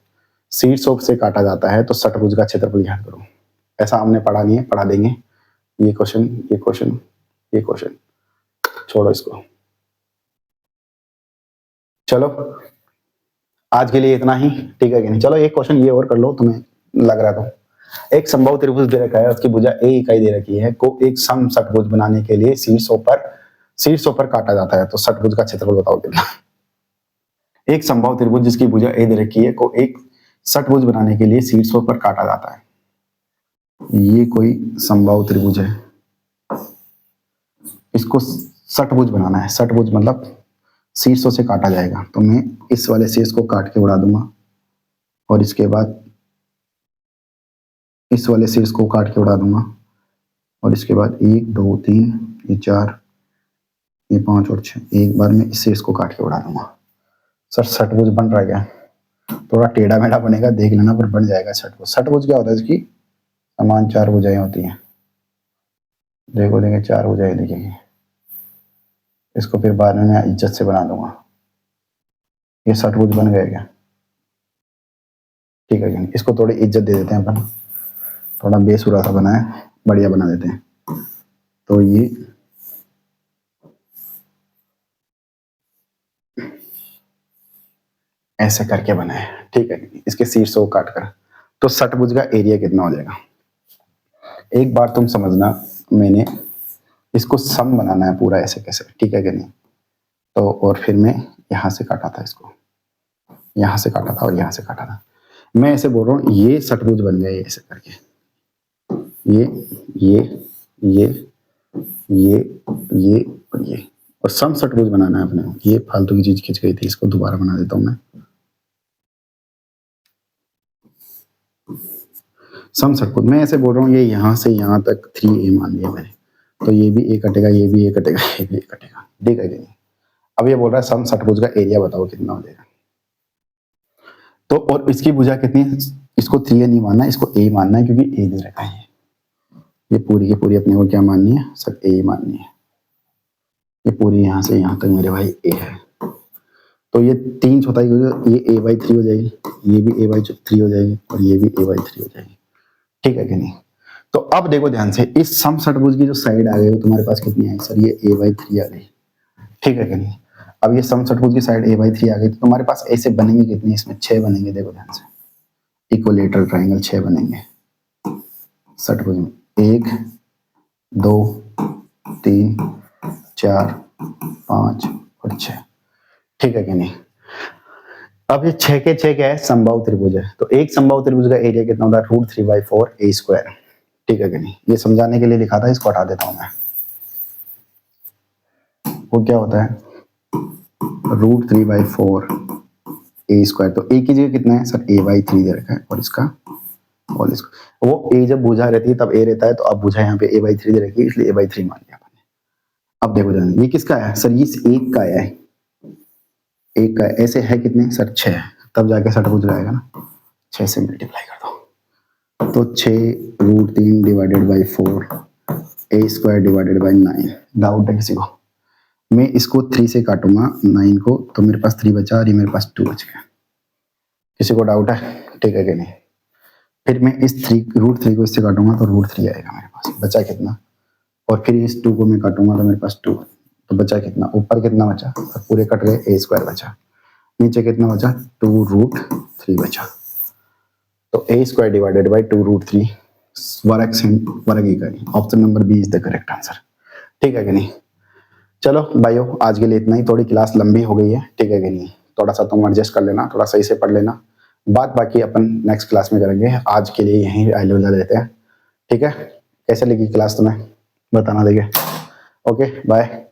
शीर्षों से काटा जाता है, तो षटभुज का क्षेत्रफल ज्ञात करो। ऐसा हमने पढ़ा नहीं है, पढ़ा देंगे। ये क्वेश्चन छोड़ो इसको। चलो आज के लिए इतना ही, ठीक है कि नहीं। चलो एक क्वेश्चन ये और कर लो, तुम्हें लग रहा तो। एक समबाहु त्रिभुज दे रखा है, उसकी भुजा a इकाई दे रखी है को एक सम षटभुज बनाने के लिए शीर्षों पर काटा जाता है, तो षटभुज का क्षेत्रफल बताओ कितना। एक समबाहु त्रिभुज जिसकी भुजा a दे रखी है को एक षटभुज बनाने के लिए शीर्षों पर काटा जाता है। ये कोई समबाहु त्रिभुज है, इसको षटभुज बनाना है, षटभुज मतलब शीर्षों से काटा जाएगा, तो मैं इस वाले शीर्ष को काट के उड़ा दूंगा और इसके बाद इस वाले शीर्ष को काट के उड़ा दूंगा और इसके बाद 1 2 3 ये 4 ये 5 और 6, एक बार में इस शीर्ष को काट के उड़ा दूंगा। सर षटभुज बन रहा है क्या, थोड़ा टेढ़ा मेढ़ा बनेगा, देख लेना, पर बन जाएगा षटभुज। षटभुज क्या होता है, इसकी समान 4 भुजाएं होती हैं, देखो 4 भुजाएं दिखेंगी। इसको फिर बाद में मैं इज्जत से बना दूंगा, ये षटभुज बन गए क्या, ठीक है क्या। इसको थोड़ी इज्जत दे देते हैं अपन, थोड़ा बेसुरा सा बना है, बढ़िया बना देते हैं। तो ये ऐसे करके बना है, ठीक है, इसके शीर्ष को काट कर। तो षटभुज का एरिया कितना हो जाएगा, एक बार तुम समझना, मैंने इसको सम बनाना है पूरा ऐसे कैसे, ठीक है कि नहीं। तो और फिर मैं यहाँ से काटा था इसको, यहाँ से काटा था और यहाँ से काटा था। मैं ऐसे बोल रहा हूँ ये षटभुज बन गया, ये ऐसे करके, ये ये ये ये ये और ये, और सम षटभुज बनाना है अपने को। ये फालतू की चीज खिंच गई थी, इसको दोबारा बना देता हूँ मैं। सम षटभुज मैं ऐसे बोल रहा हूँ, ये यहाँ से यहाँ तक 3a मान लिया मैंने, तो ये भी a कटेगा, ये भी a कटेगा, ये भी a कटेगा, ठीक है कि नहीं। अब ये बोल रहा है सम षटभुज का एरिया बताओ कितना हो जाएगा। तो और इसकी भुजा कितनी है, इसको 3a नहीं मानना, इसको a मानना है, क्योंकि a दे रखा है। ये पूरी की पूरी अपने को क्या माननी है सर, a माननी है। ये पूरी यहाँ से यहाँ तक मेरे भाई a है, तो ये 3 चौथाई ये a/3 हो जाएगी, ये भी a/3 हो जाएगी, और ये भी a/3 हो जाएगी, ठीक है कि नहीं। तो अब देखो ध्यान से, इस सम षटभुज की जो साइड आ गई वो तुम्हारे पास कितनी आई सर, ये a/3 आ गई, ठीक है कि नहीं। अब ये सम षटभुज की साइड a/3 आ गई, तो तुम्हारे पास ऐसे बनेंगे कितने, इसमें 6 बनेंगे। देखो ध्यान से, इक्विलेटरल ट्राइंगल 6 बनेंगे षटभुज में, 1 2 3 4 5 और 6, ठीक है कि नहीं। अब ये 6 के 6 क्या है, समबाहु त्रिभुज है, तो एक समबाहु त्रिभुज का एरिया कितना होता है, √3/4a², ठीक है कि नहीं। ये समझाने के लिए लिखा था, इसको हटा देता हूं मैं। वो क्या होता है √3/4a², तो a की जगह कितना है सर, a/3 दे रखा है, और इसका और इसको, वो a जब भुजा रहती है तब a रहता है, तो अब भुजा यहाँ पे a/3 दे रखी है, इसलिए a/3 मान लिया अपने। अब देखो जान, ये किसका है सर, ये एक का है, एक का ऐसे है कितने सर 6, तब जाके षटभुज आएगा ना, 6 से मल्टीप्लाई कर दो, तो 6√3/4 a²/9। डाउट है किसी को, मैं इसको 3 से काटूंगा 9 को, तो मेरे पास 3 बचा और ये मेरे पास 2 बच गया। किसी को डाउट है, ठीक है कि नहीं। फिर मैं इस √3 को इससे काटूंगा तो √3 आएगा मेरे पास, बचा कितना, और फिर इस 2 को मैं काटूंगा तो मेरे पास 2, तो बचा कितना, ऊपर कितना बचा, पूरे कट गए, a² बचा, नीचे कितना बचा, 2√3 बचा, तो a²/2√3 वर्ग इकाई। Option number B is the correct answer, ठीक है कि नहीं। चलो भाइयों, आज के लिए इतना ही, थोड़ी क्लास लंबी हो गई है, ठीक है कि नहीं। थोड़ा सा तुम एडजस्ट कर लेना, थोड़ा सही से पढ़ लेना, बात बाकी अपन नेक्स्ट क्लास में करेंगे। आज के लिए यहीं अलविदा लेते हैं, ठीक है। कैसे लगी क्लास तुम्हें बताना, देखिए। Okay bye.